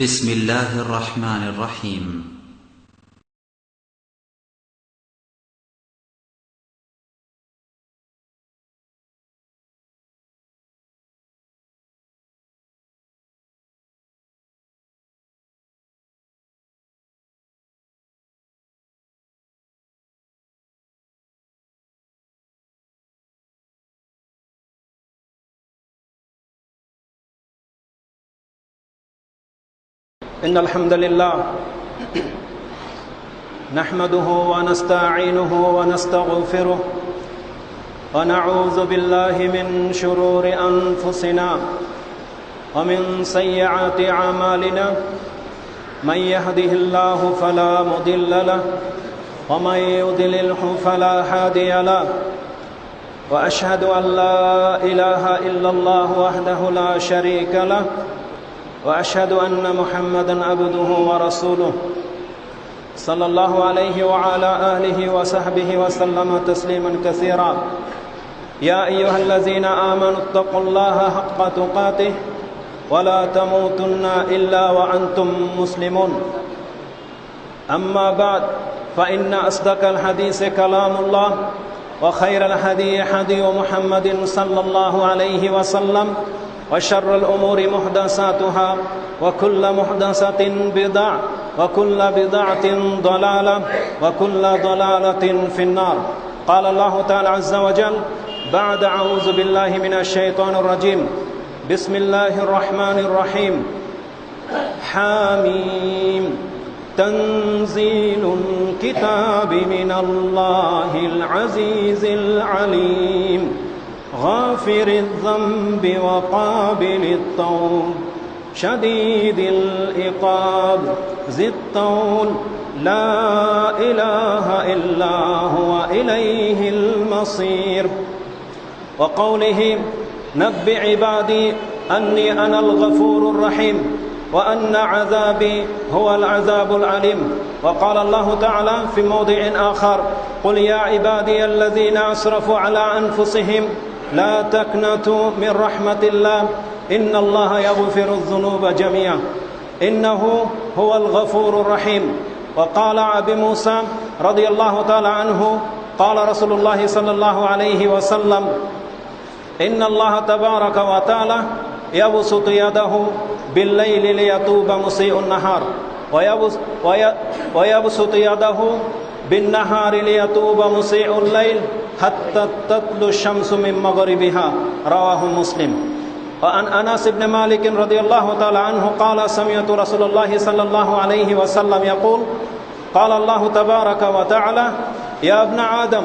بسم الله الرحمن الرحيم. إن الحمد لله نحمده ونستعينه ونستغفره ونعوذ بالله من شرور أنفسنا ومن سيئات أعمالنا من يهده الله فلا مضل له ومن يضلله فلا هادي له وأشهد أن لا إله إلا الله وحده لا شريك له وأشهد أن محمدًا عبده ورسوله صلى الله عليه وعلى آله وصحبه وسلم تسليمًا كثيرًا يا أيها الذين آمنوا اتقوا الله حق تقاته ولا تموتن إلا وأنتم مسلمون أما بعد فإن أصدق الحديث كلام الله وخير الهدي هدي محمد صلى الله عليه وسلم وشر الأمور محدثاتها وكل محدثة بدعة وكل بدعة ضلالة وكل ضلالة في النار قال الله تعالى عز وجل بعد أعوذ بالله من الشيطان الرجيم بسم الله الرحمن الرحيم حاميم تنزيل الكتاب من الله العزيز العليم غافر الذنب وقابل التوب شديد العقاب ذي الطول لا إله إلا هو إليه المصير وقوله نبئ عبادي أني أنا الغفور الرحيم وأن عذابي هو العذاب العليم وقال الله تعالى في موضع آخر قل يا عبادي الذين أسرفوا على أنفسهم لا تقنطوا من رحمة الله إن الله يغفر الذنوب جميعا إنه هو الغفور الرحيم وقال أبي موسى رضي الله تعالى عنه قال رسول الله صلى الله عليه وسلم إن الله تبارك وتعالى يبسط يده بالليل ليتوب مسيء النهار ويبسط يده بالنهار ليتوب مسيء الليل حتى تطلع الشمس من مغربها رواه مسلم وعن أنس بن مالك رضي الله تعالى عنه قال سمعت رسول الله صلى الله عليه وسلم يقول قال الله تبارك وتعالى يا ابن آدم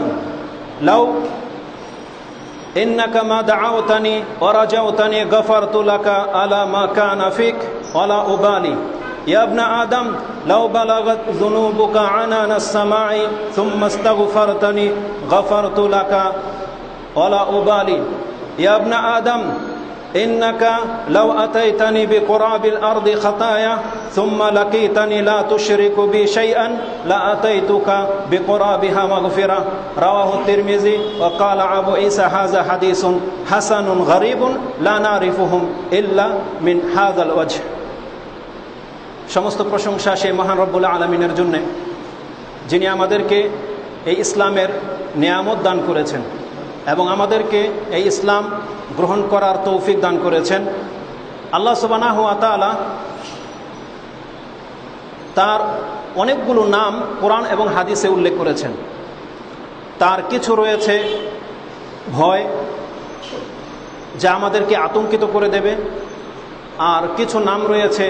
لو إنك ما دعوتني ورجوتني غفرت لك على ما كان فيك ولا أبالي يا ابن آدم لو بلغت ذنوبك عنان السماء ثم استغفرتني غفرت لك ولا أبالي يا ابن آدم إنك لو أتيتني بقراب الأرض خطايا ثم لقيتني لا تشرك بي شيئا لأتيتك بقرابها مغفرة رواه الترمذي وقال أبو عيسى هذا حديث حسن غريب لا نعرفهم إلا من هذا الوجه সমস্ত প্রশংসা সেই মহান রব্বুল আলামিনের জন্য যিনি আমাদেরকে এই ইসলামের নিয়ামত দান করেছেন এবং আমাদেরকে এই ইসলাম গ্রহণ করার তৌফিক দান করেছেন আল্লাহ সুবহানাহু ওয়া তাআলা তার অনেকগুলো নাম কোরআন এবং হাদিসে উল্লেখ করেছেন তার কিছু রয়েছে ভয় যা আমাদেরকে আতঙ্কিত করে দেবে আর কিছু নাম রয়েছে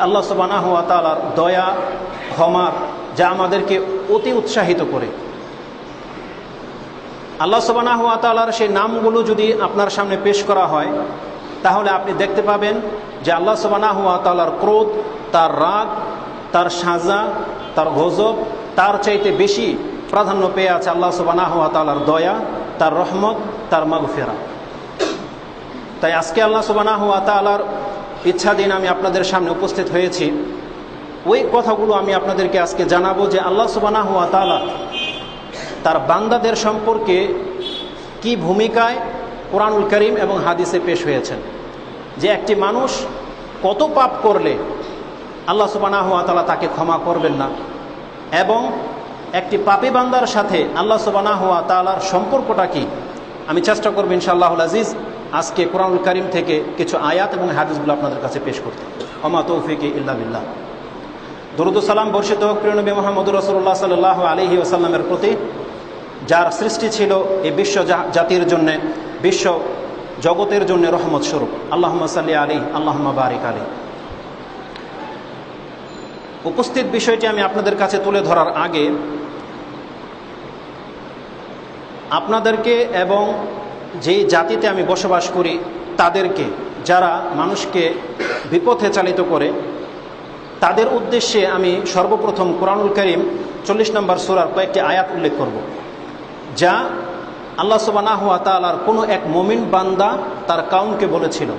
আল্লাহ সুবহানাহু ওয়া তাআলার দয়া ক্ষমা যা আমাদেরকে অতি উৎসাহিত করে আল্লাহ সুবহানাহু ওয়া তাআলার সেই নামগুলো যদি আপনার সামনে পেশ করা হয় তাহলে আপনি দেখতে পাবেন যে আল্লাহ সুবহানাহু ওয়া তাআলার ক্রোধ তার রাগ তার সাজা তার গজব তার চাইতে বেশি প্রাধান্য পেয়ে আছে আল্লাহ সুবহানাহু ওয়া তাআলার দয়া তার রহমত তার মাগফিরাত তাই আজকে আল্লাহ সুবহানাহু ওয়া তাআলার ইচ্ছাধীন আমি আপনাদের সামনে উপস্থিত হয়েছি ওই কথাগুলো আমি আপনাদেরকে আজকে জানাবো যে আল্লাহ সুবহানাহু ওয়া তাআলা তার বান্দাদের সম্পর্কে কি ভূমিকায় কোরআনুল কারীম এবং হাদিসে পেশ হয়েছেন যে একটি মানুষ কত পাপ করলে আল্লাহ সুবহানাহু ওয়া তাআলা তাকে ক্ষমা করবেন না। এবং একটি পাপী বান্দার সাথে আল্লাহ সুবহানাহু ওয়া তাআলার সম্পর্কটা কি, আমি চেষ্টা করব ইনশাআল্লাহুল আজিজ আজকে কোরআনুল কারীম থেকে কিছু আয়াত এবং হাদিসগুলো আপনাদের কাছে পেশ করতে। ওমা তৌফিকি ইল্লা বিল্লাহ। দরুদ ও সালাম বর্ষিত হোক প্রিয় নবী মুহাম্মদুর রাসূলুল্লাহ সাল্লাল্লাহু আলাইহি ওয়াসাল্লামের প্রতি, যার সৃষ্টি ছিল এই বিশ্ব জাতির জন্য, বিশ্ব জগতের জন্য রহমত স্বরূপ। আল্লাহুম্মা সাল্লি আলাইহি আল্লাহুম্মা বারিক আলাইহি। উপস্থিত বিষয়টি আমি আপনাদের কাছে তুলে ধরার আগে আপনাদেরকে এবং যেই জাতিতে আমি বসবাস করি তাদেরকে, যারা মানুষকে বিপথে চালিত করে, তাদের উদ্দেশ্যে আমি সর্বপ্রথম কোরআনুল কারীম 40 নম্বর সূরার কয়েকটি আয়াত উল্লেখ করব, যা আল্লাহ সুবহানাহু ওয়া তাআলার কোনো এক মুমিন বান্দা তার কাউমকে বলেছিল।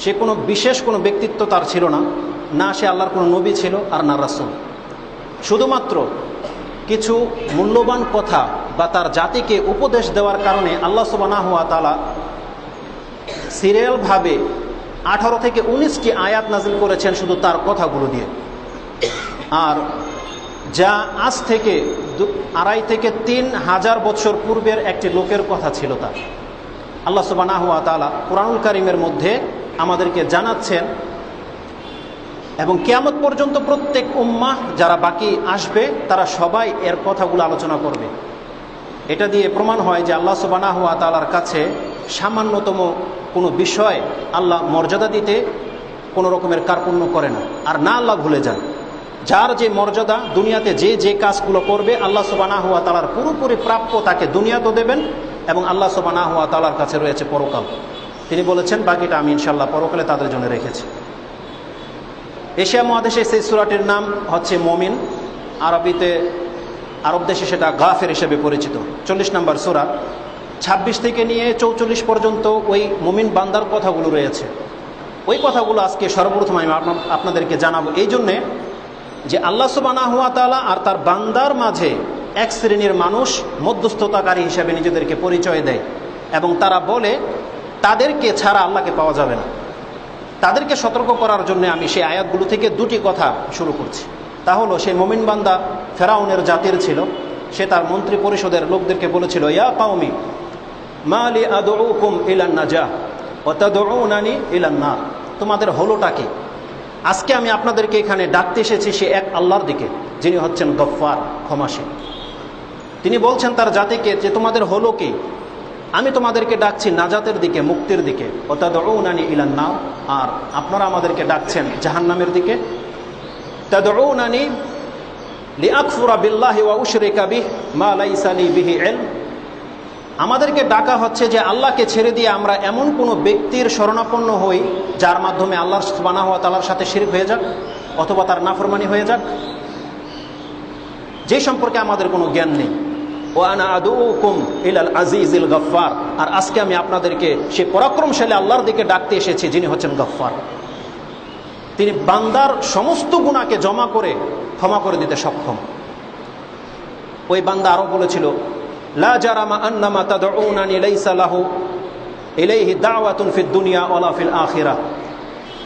সে কোনো বিশেষ কোনো ব্যক্তিত্ব তার ছিল না, না সে আল্লাহর কোনো নবী ছিল আর না রাসূল। শুধুমাত্র কিছু মূল্যবান কথা বা তার জাতিকে উপদেশ দেওয়ার কারণে আল্লাহ সুবহানাহু ওয়া তাআলা সিরিয়ালভাবে 18 থেকে 19টি আয়াত নাজিল করেছেন শুধু তার কথাগুলো দিয়ে। আর যা আজ থেকে 2.5 থেকে 3 হাজার বছর পূর্বের একটি লোকের কথা ছিল তার। আল্লাহ সুবহানাহু ওয়া তাআলা কোরআনুল কারীমের মধ্যে আমাদেরকে জানাচ্ছেন এবং কিয়ামত পর্যন্ত প্রত্যেক উম্মাহ যারা বাকি আসবে তারা সবাই এর কথাগুলো আলোচনা করবে। এটা দিয়ে প্রমাণ হয় যে আল্লাহ সুবহানাহু ওয়া তাআলার কাছে সামান্যতম কোনো বিষয় আল্লাহ মর্যাদা দিতে কোনো রকমের কার্পণ্য করে না, আর না আল্লাহ ভুলে যান। যার যে মর্যাদা, দুনিয়াতে যে যে কাজগুলো করবে আল্লাহ সুবহানাহু ওয়া তাআলার পুরোপুরি প্রাপ্য তাকে দুনিয়াতেও দেবেন এবং আল্লাহ সুবহানাহু ওয়া তাআলার কাছে রয়েছে পরকাল। তিনি বলেছেন বাকিটা আমি ইনশাআল্লাহ পরকালে তাদের জন্য রেখেছি। এশিয়া মহাদেশে সেই সূরাটির নাম হচ্ছে মুমিন, আরব দেশে সেটা গাফির হিসেবে পরিচিত। 40 নম্বর সূরা 26 থেকে নিয়ে 44 পর্যন্ত ওই মুমিন বান্দার কথাগুলো রয়েছে। ওই কথাগুলো আজকে সর্বপ্রথম আমি আপনাদেরকে জানাবো এই জন্যে যে আল্লাহ সুবহানাহু ওয়া তাআলা আর তার বান্দার মাঝে এক শ্রেণীর মানুষ মধ্যস্থতাকারী হিসেবে নিজেদেরকে পরিচয় দেয় এবং তারা বলে তাদেরকে ছাড়া আল্লাহকে পাওয়া যাবে না। তাদেরকে সতর্ক করার জন্য আমি সেই আয়াতগুলো থেকে 2টি কথা শুরু করছি। তা হলো, সেই মুমিন বান্দা ফেরাউনের জাতির ছিল। সে তার মন্ত্রী পরিষদের লোকদেরকে বলেছিল, ইয়া কওমি মা লি আদউকুম ইলান নাজাহ ওয়া তাদউনানি ইলান নার। তোমাদের হলোটা কি? আজকে আমি আপনাদেরকে এখানে ডাকতে এসেছি সে এক আল্লাহর দিকে, যিনি হচ্ছেন গফফার, ক্ষমাশীল। তিনি বলছেন তার জাতিকে যে তোমাদের হলো কি? আমি তোমাদেরকে ডাকছি নাজাতের দিকে, মুক্তির দিকে। ওয়া তাদউনানি ইলান নার, আর আপনারা আমাদেরকে ডাকছেন জাহান্নামের দিকে। তাদউনানি লিআকফুরা বিল্লাহি ওয়া উশরিকা বিহি মা লাইসা লি বিহি ইলম। আমাদেরকে ডাকা হচ্ছে যে আল্লাহকে ছেড়ে দিয়ে আমরা এমন কোনো ব্যক্তির শরণাপন্ন হই যার মাধ্যমে আল্লাহ সুবহানাহু ওয়া তাআলার সাথে শিরক হয়ে যাক অথবা তার নাফরমানি হয়ে যাক, যে সম্পর্কে আমাদের কোনো জ্ঞান নেই। ওয়া আনা আদউকুম ইলাল আজিজিল গফফার, আর আজকে আমি আপনাদেরকে সেই পরাক্রমশালী আল্লাহর দিকে ডাকতে এসেছি যিনি হচ্ছেন গফফার। তিনি বান্দার সমস্ত গুনাহকে জমা করে ক্ষমা করে দিতে সক্ষম। ওই বান্দা আরো বলেছিল, লা জারামা আন্নামা তাদউনানি লাইসা লাহু ইলাইহি দাওয়াতুন ফিদ দুনিয়া ওয়ালা ফিল আখিরাহ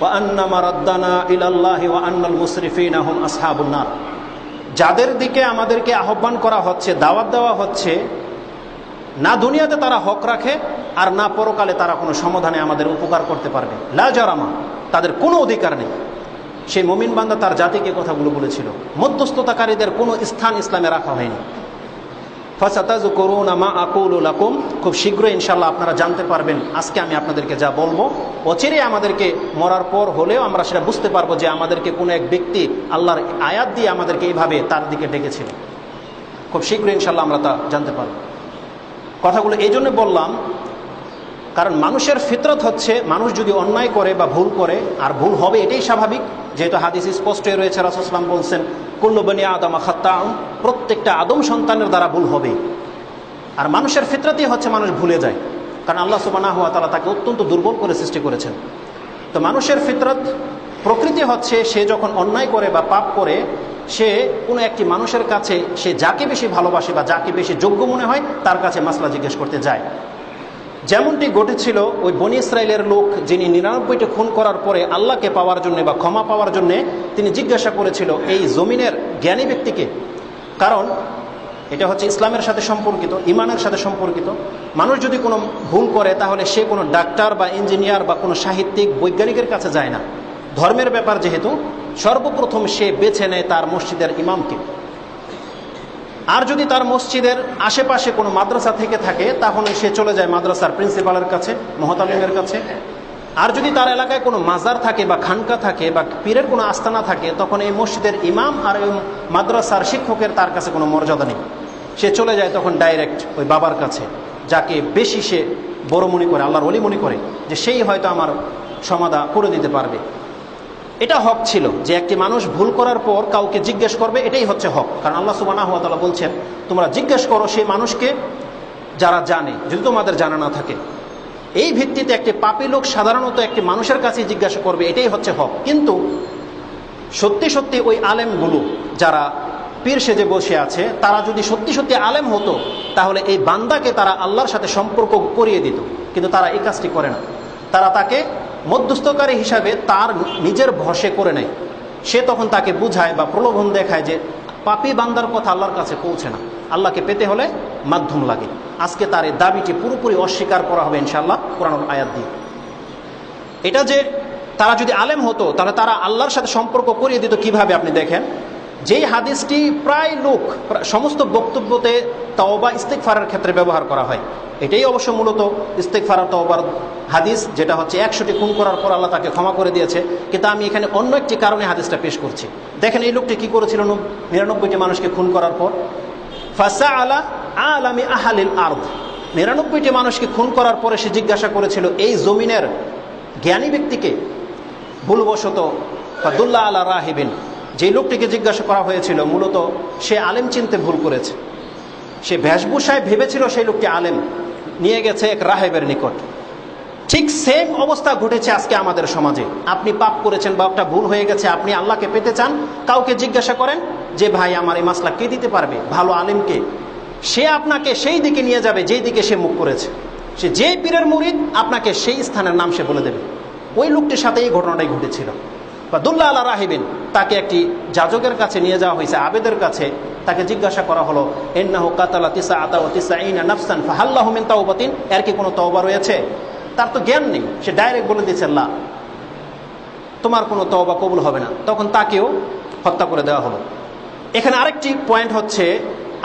ওয়া আন্নামা রাদ্দানা ইলাল্লাহি ওয়া আন্নাল মুসরিফিনা হুম আসহাবুন নার। যাদের দিকে আমাদেরকে আহ্বান করা হচ্ছে, দাওয়াত দেওয়া হচ্ছে, না দুনিয়াতে তারা হক রাখে আর না পরকালে তারা কোনো সমাধানে আমাদের উপকার করতে পারবে। লা জারামা, তাদের কোনো অধিকার নেই। সেই মুমিন বান্দা তার জাতিকে কথাগুলো বলেছিল। মধ্যস্থতাকারীদের কোনো স্থান ইসলামে রাখা হয়নি। ফাসাতাযকুরুনা মা আকুলু লাকুম, খুব শীঘ্রই ইনশাআল্লাহ আপনারা জানতে পারবেন আজকে আমি আপনাদেরকে যা বলবো অচিরে আমাদেরকে মরার পর হলেও আমরা সেটা বুঝতে পারবো যে আমাদেরকে কোনো এক ব্যক্তি আল্লাহর আয়াত দিয়ে আমাদেরকে এইভাবে তার দিকে ডেকেছিল। খুব শীঘ্রই ইনশাআল্লাহ আমরা তা জানতে পারব। কথাগুলো এই জন্য বললাম কারণ মানুষের ফিতরত হচ্ছে মানুষ যদি অন্যায় করে বা ভুল করে, আর ভুল হবে এটাই স্বাভাবিক, যেহেতু হাদিস স্পষ্টই রয়েছে। রাসূল সাল্লাল্লাহু আলাইহি ওয়াসাল্লাম বলছেন কুল্লু বনি আদম খাত্তাউন, প্রত্যেকটা আদম সন্তানের দ্বারা ভুল হবে। আর মানুষের ফিতরতই হচ্ছে মানুষ ভুলে যায়, কারণ আল্লাহ সুবহানাহু ওয়া তাআলা তাকে অত্যন্ত দুর্বল করে সৃষ্টি করেছেন। তো মানুষের ফিতরত প্রকৃতি হচ্ছে সে যখন অন্যায় করে বা পাপ করে সে কোনো একটি মানুষের কাছে সে যাকে বেশি ভালোবাসে বা যাকে বেশি যোগ্য মনে হয় তার কাছে মাসলা জিজ্ঞেস করতে যায়। যেমনটি ঘটেছিল ওই বনি ইসরায়েলের লোক যিনি 99টি খুন করার পরে আল্লাহকে পাওয়ার জন্য বা ক্ষমা পাওয়ার জন্য তিনি জিজ্ঞাসা করেছিল এই জমিনের জ্ঞানী ব্যক্তিকে। কারণ এটা হচ্ছে ইসলামের সাথে সম্পর্কিত, ইমানের সাথে সম্পর্কিত। মানুষ যদি কোনো ভুল করে তাহলে সে কোনো ডাক্তার বা ইঞ্জিনিয়ার বা কোনো সাহিত্যিক বৈজ্ঞানিকের কাছে যায় না। ধর্মের ব্যাপার যেহেতু, সর্বপ্রথম সে বেছে নেয় তার মসজিদের ইমামকে। আর যদি তার মসজিদের আশেপাশে কোনো মাদ্রাসা থেকে থাকে তাহলে সে চলে যায় মাদ্রাসার প্রিন্সিপালের কাছে, মুহতামিমের কাছে। আর যদি তার এলাকায় কোনো মাজার থাকে বা খানকা থাকে বা পীরের কোনো আস্তানা থাকে, তখন এই মসজিদের ইমাম আর এই মাদ্রাসার শিক্ষকের তার কাছে কোনো মর্যাদা নেই। সে চলে যায় তখন ডাইরেক্ট ওই বাবার কাছে, যাকে বেশি সে বড় মনে করে, আল্লাহর ওলি মনে করে যে সেই হয়তো আমার সমাধা করে দিতে পারবে। এটা হক ছিল যে একটি মানুষ ভুল করার পর কাউকে জিজ্ঞেস করবে, এটাই হচ্ছে হক। কারণ আল্লাহ সুবহানাহু ওয়া তাআলা বলছেন তোমরা জিজ্ঞেস করো সেই মানুষকে যারা জানে, যদি তোমাদের জানা না থাকে। এই ভিত্তিতে একটি পাপী লোক সাধারণত একটি মানুষের কাছে জিজ্ঞাসা করবে, এটাই হচ্ছে হক। কিন্তু সত্যি সত্যি ওই আলেমগুলো যারা পীর সেজে বসে আছে, তারা যদি সত্যি সত্যি আলেম হতো তাহলে এই বান্দাকে তারা আল্লাহর সাথে সম্পর্ক করিয়ে দিত। কিন্তু তারা এই কাজটি করে না। তারা তাকে মধ্যস্থকারী হিসাবে তার নিজের ভরসে করে নেয়। সে তখন তাকে বুঝায় বা প্রলোভন দেখায় যে পাপী বান্দার কথা আল্লাহর কাছে পৌঁছে না, আল্লাহকে পেতে হলে মাধ্যম লাগে। আজকে তার এই দাবিটি পুরোপুরি অস্বীকার করা হবে ইনশাআল্লাহ কোরআনের আয়াত দিয়ে। এটা যে তারা যদি আলেম হতো তাহলে তারা আল্লাহর সাথে সম্পর্ক করিয়ে দিত কিভাবে আপনি দেখেন। যেই হাদিসটি প্রায় লোক সমস্ত বক্তব্যতে তওবা ইস্তিগফারের ক্ষেত্রে ব্যবহার করা হয়, এটাই অবশ্য মূলত ইস্তিগফার আর তওবার হাদিস, যেটা হচ্ছে 100টি খুন করার পর আল্লাহ তাকে ক্ষমা করে দিয়েছে। কিন্তু আমি এখানে অন্য একটি কারণে হাদিসটা পেশ করছি। দেখেন এই লোকটি কি করেছিল 99টি মানুষকে খুন করার পর, ফাসআলা আলামি আহলিল আরদ, 99টি মানুষকে খুন করার পরে সে জিজ্ঞাসা করেছিল এই জমিনের জ্ঞানী ব্যক্তিকে, ভুলবশত ফাদুল্লাহ আলা রাহিবিন, যে লোকটিকে জিজ্ঞাসা করা হয়েছিল মূলত সে আলেম চিনতে ভুল করেছে। সে বেশভূষায় ভেবেছিল সেই লোকটি আলেম, নিয়ে গেছে এক রাহেবের নিকট। ঠিক সেম অবস্থা ঘটেছে আজকে আমাদের সমাজে। আপনি পাপ করেছেন বা একটা ভুল হয়ে গেছে, আপনি আল্লাহকে পেতে চান, কাউকে জিজ্ঞাসা করেন যে ভাই আমার এই মাসলা কে দিতে পারবে, ভালো আলেমকে। সে আপনাকে সেই দিকে নিয়ে যাবে যেই দিকে সে মুখ করেছে। সে যে পীরের মুরিদ আপনাকে সেই স্থানের নাম সে বলে দেবে। ওই লোকটির সাথে এই ঘটনাটাই ঘটেছিল। ফাদুল্লাহ আলা রাহিবিন, তাকে একটি যাজকের কাছে নিয়ে যাওয়া হয়েছে, আবেদের কাছে। তাকে জিজ্ঞাসা করা হলো ইন্নাহু কাতালা 99 নাফসান ফাহাল লাহু মিন তাওবাতিন, এর কি কোনো তওবা রয়েছে? তার তো জ্ঞান নেই, সে ডাইরেক্ট বলে দিয়েছে লা, তোমার কোনো তওবা কবুল হবে না। তখন তাকেও হত্যা করে দেওয়া হলো। এখানে আরেকটি পয়েন্ট হচ্ছে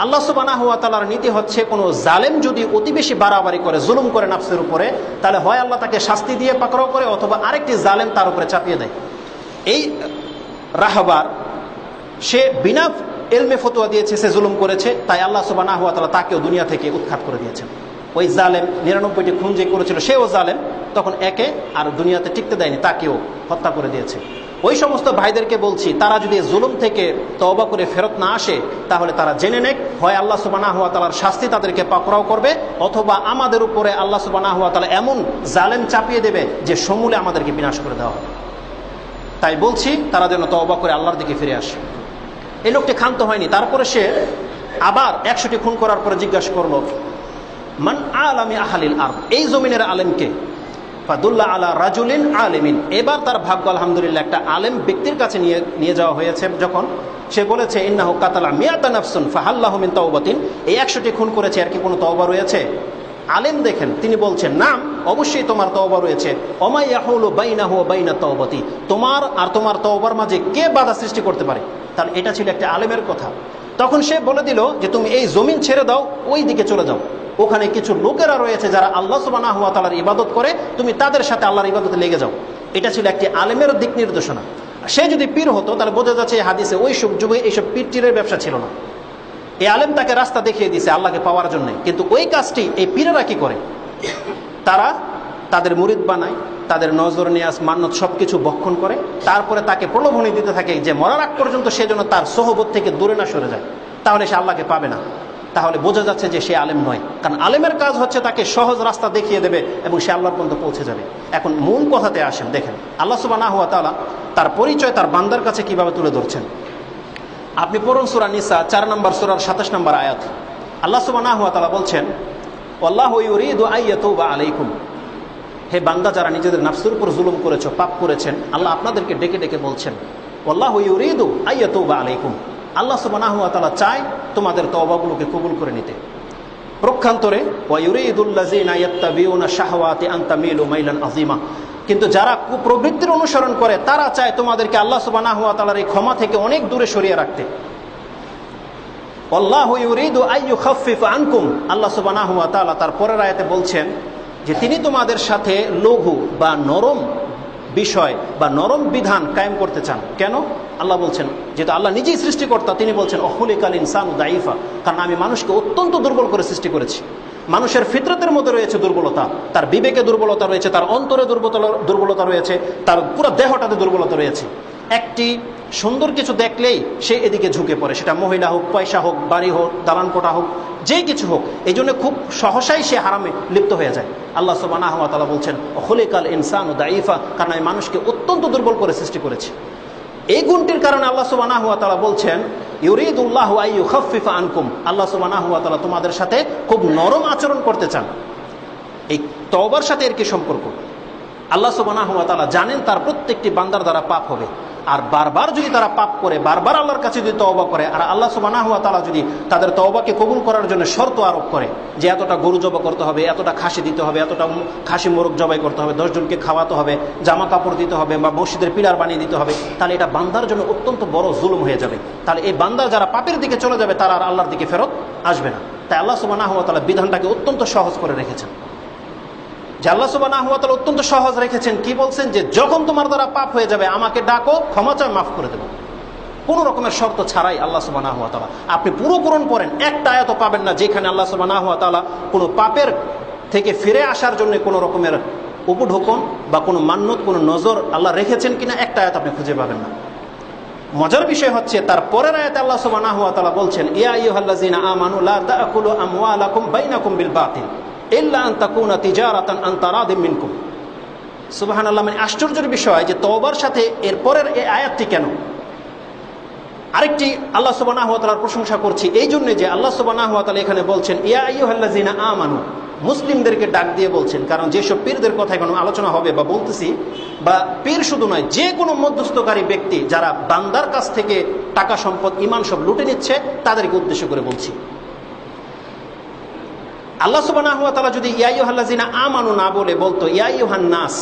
আল্লাহ সুবহানাহু ওয়া তাআলার নীতি হচ্ছে কোনো জালেম যদি অতি বেশি বাড়াবাড়ি করে, জুলুম করে নাফসের উপরে, তাহলে হয় আল্লাহ তাকে শাস্তি দিয়ে পাকড়াও করে অথবা আরেকটি জালেম তার উপরে চাপিয়ে দেয়। এই রাহবার সে বিনা এলমে ফতোয়া দিয়েছে, সে জুলুম করেছে, তাই আল্লাহ সুবহানাহু ওয়া তাআলা তাকেও দুনিয়া থেকে উৎখাত করে দিয়েছেন। ওই জালেম 99টি খুন যে করেছিল সেও জালেম, তখন একে আর দুনিয়াতে টিকতে দেয়নি, তাকেও হত্যা করে দিয়েছে। ওই সমস্ত ভাইদেরকে বলছি তারা যদি জুলুম থেকে তওবা করে ফেরত না আসে তাহলে তারা জেনে নেক হয় আল্লাহ সুবহানাহু ওয়া তাআলার শাস্তি তাদেরকে পাকড়াও করবে, অথবা আমাদের উপরে আল্লাহ সুবহানাহু ওয়া তাআলা এমন জালেম চাপিয়ে দেবে যে সমূলে আমাদেরকে বিনাশ করে দেওয়া হবে। তাই বলছি তারা যেন তওবা করে আল্লাহর দিকে ফিরে আসে। এই লোকটি ক্ষান্ত হয়নি, তারপরে সে আবার 100টি খুন করার পরে জিজ্ঞাসা করলো মান আলামি আহলিল আরদ, এই জমিনের আলেমকে? ফাদুল্লাহ আলা রাজুলিন আলিমিন, এবার তার ভাগ্য আলহামদুলিল্লাহ একটা আলেম ব্যক্তির কাছে নিয়ে যাওয়া হয়েছে। যখন সে বলেছে ইন্নাহু কাতালা মিয়াতা নাফসুন ফাহাল লাহু মিন তাওবাতিন, এই 100টি খুন করেছে, আর কি কোনো তওবা রয়েছে? আলেম দেখেন তিনি বলছেন নাম, অবশ্যই তোমার তওবা রয়েছে। ওমা ইয়াহুলু বাইনাহু ওয়া বাইনা তাওবাতি, তোমার আর তোমার তওবার মাঝে কে বাধা সৃষ্টি করতে পারে? তাহলে এটা ছিল একটা আলেমের কথা। তখন সে বলে দিল যে তুমি এই জমিন ছেড়ে দাও, ওই দিকে চলে যাও, ওখানে কিছু লোকেরা রয়েছে যারা আল্লাহ সুবহানাহু ওয়া তাআলার ইবাদত করে, তুমি তাদের সাথে আল্লাহর ইবাদতে লেগে যাও। এটা ছিল একটি আলেমের দিক নির্দেশনা। সে যদি পীর হতো তাহলে বোঝা যাচ্ছে এই হাদিসে ওই সব যুগে এইসব পীর টিরের ব্যবসা ছিল না। এই আলেম তাকে রাস্তা দেখিয়ে দিয়েছে আল্লাহকে পাওয়ার জন্য। কিন্তু ওই কাজটি এই পীরেরা কি করে? তারা তাদের মুরিদ বানায়, তাদের নজর নিয়াজ মান্নত সব কিছু বক্ষণ করে, তারপরে তাকে প্রলোভনী দিতে থাকে যে মরার আগ পর্যন্ত সে যেন তার সোহবত থেকে দূরে না সরে যায়, তাহলে সে আল্লাহকে পাবে না। তাহলে বোঝা যাচ্ছে যে সে আলেম নয়। কারণ আলেমের কাজ হচ্ছে তাকে সহজ রাস্তা দেখিয়ে দেবে এবং সে আল্লাহর পর্যন্ত পৌঁছে যাবে। এখন মূল কথাতে আসেন, দেখেন আল্লাহ সুবহানাহু ওয়া তাআলা তার পরিচয় তার বান্দার কাছে কিভাবে তুলে ধরছেন। আপনি পড়ুন সূরা নিসা 4 নম্বর সূরার 27 নম্বর আয়াত। আল্লাহ সুবহানাহু ওয়া তাআলা বলছেন আল্লাহু ইউরিদু আইয়াতুবা আলাইকুম, হে বান্দা যারা নিজেদের নাফসের উপর জুলুম করেছো, পাপ করেছেন, আল্লাহ আপনাদেরকে ডেকে ডেকে বলছেন আল্লাহু ইউরিদু আইয়াতুবা আলাইকুম, আল্লাহ সুবহানাহু ওয়া তাআলা চায় তোমাদের তওবাগুলোকে কবুল করে নিতে। পক্ষান্তরে ওয়া ইউরিদুল্লাযিনা ইয়াত্তাবিউনা শাহওয়াতি আন তামিলু মাইলান আযীমা, কিন্তু যারা কুপ্রবৃত্তির অনুসরণ করে তারা চায় তোমাদেরকে আল্লাহ সুবহানাহু ওয়া তাআলার এই ক্ষমা থেকে অনেক দূরে সরিয়ে রাখতে। আল্লাহু ইউরিদু আইয়ুখাফফিফা আনকুম, আল্লাহ সুবহানাহু ওয়া তাআলা তার পরের আয়াতে বলছেন যে তিনি তোমাদের সাথে লঘু বা নরম বিষয় বা নরম বিধান কায়েম করতে চান। কেন? আল্লাহ বলছেন, যেহেতু আল্লাহ নিজেই সৃষ্টিকর্তা, তিনি বলছেন অখুলিকাল ইনসানু দাইফা, কারণ আমি মানুষকে অত্যন্ত দুর্বল করে সৃষ্টি করেছি। মানুষের ফিতরতের মধ্যে রয়েছে দুর্বলতা, তার বিবেকে দুর্বলতা রয়েছে, তার অন্তরে দুর্বলতা রয়েছে, তার পুরো দেহটাতে দুর্বলতা রয়েছে। একটি সুন্দর কিছু দেখলেই সে এদিকে ঝুঁকে পড়ে, সেটা মহিলা হোক, পয়সা হোক, বাড়ি হোক, দালান কোঠা হোক, যেই কিছু হোক, এই জন্য খুব সহসাই সে হারামে লিপ্ত হয়ে যায়। আল্লাহ সুবহানাহু ওয়া তাআলা বলছেন খুলিকাল ইনসানু দাইফা, কারণ আমি মানুষকে অত্যন্ত দুর্বল করে সৃষ্টি করেছি। এই গুণটির কারণে আল্লাহ সুবহানাহু ওয়া তাআলা বলছেন ইউরিদুল্লাহু আইয়ুখাফফিফা আনকুম, আল্লাহ সুবহানাহু ওয়া তাআলা তোমাদের সাথে খুব নরম আচরণ করতে চান। এই তওবার সাথে এর কি সম্পর্ক? আল্লাহ সুবহানাহু ওয়া তাআলা জানেন তার প্রত্যেকটি বান্দার দ্বারা পাপ হবে, আর বারবার যদি তারা পাপ করে, বারবার আল্লাহর কাছে যদি তওবা করে, আর আল্লাহ সুবহানাহু ওয়া তাআলা যদি তাদের তওবাকে কবুল করার জন্য শর্ত আরোপ করে যে এতটা গরু জবাই করতে হবে, এতটা খাসি দিতে হবে, এতটা খাসি মোরগ জবাই করতে হবে, 10 জনকে খাওয়াতে হবে, জামা কাপড় দিতে হবে, বা মসজিদের পিলার বানিয়ে দিতে হবে, তাহলে এটা বান্দার জন্য অত্যন্ত বড় জুলুম হয়ে যাবে। তাহলে এই বান্দা যারা পাপের দিকে চলে যাবে তারা আর আল্লাহর দিকে ফেরত আসবে না। তাই আল্লাহ সুবহানাহু ওয়া তাআলা বিধানটাকে অত্যন্ত সহজ করে রেখেছেন। যে আল্লাহ সুবহানাহু ওয়া তাআলা অত্যন্ত সহজ রেখেছেন, কি বলছেন যে যখন তোমার দ্বারা পাপ হয়ে যাবে আমাকে ডাকো, ক্ষমা চাও, মাফ করে দেবো, কোনো রকমের শর্ত ছাড়াই। আল্লাহ সুবহানাহু ওয়া তাআলা আপনি পুরো কোরআন পড়েন, একটা আয়াত পাবেন না যেখানে আল্লাহ সুবহানাহু ওয়া তাআলা কোনো পাপের থেকে ফিরে আসার জন্য কোনো রকমের উপঢৌকন বা কোনো মান্যত, কোনো নজর আল্লাহ রেখেছেন কিনা, একটা আয়াত আপনি খুঁজে পাবেন না। মজার বিষয় হচ্ছে তার পরের আয়াতে আল্লাহ সুবহানাহু ওয়া তাআলা বলছেন ইয়া আইয়ুহাল্লাযিনা আমানু লা তাআকুলু আমওয়ালাকুম বাইনাকুম বিল বাতিল ইল্লা আন তাকুনা তিজারাতান আন তারাদিম মিনকুম। সুবহানাল্লাহ, মানে আশ্চর্যের বিষয় যে তওবার সাথে এর পরের এই আয়াতটি কেন? আরেকটি আল্লাহ সুবহানাহু ওয়া তাআলার প্রশংসা করছি এই জন্য যে আল্লাহ সুবহানাহু ওয়া তাআলা এখানে বলছেন ইয়া আইয়ুহাল্লাযিনা আমানু, মুসলিমদেরকে ডাক দিয়ে বলছেন। কারণ যেসব পীরদের কথা এখন আলোচনা হবে বা বলতেছি, বা পীর শুধু নয়, যে কোনো মধ্যস্থকারী ব্যক্তি যারা বান্দার কাছ থেকে টাকা সম্পদ ঈমান সব লুটে নিচ্ছে, তাদেরকে উদ্দেশ্য করে বলছি। আল্লাহ সুবহানাহু ওয়া তাআলা যদি ইয়া আইয়ুহাল্লাযিনা আমানু না বলে বলতো ইয়া আইয়ুহান নাস,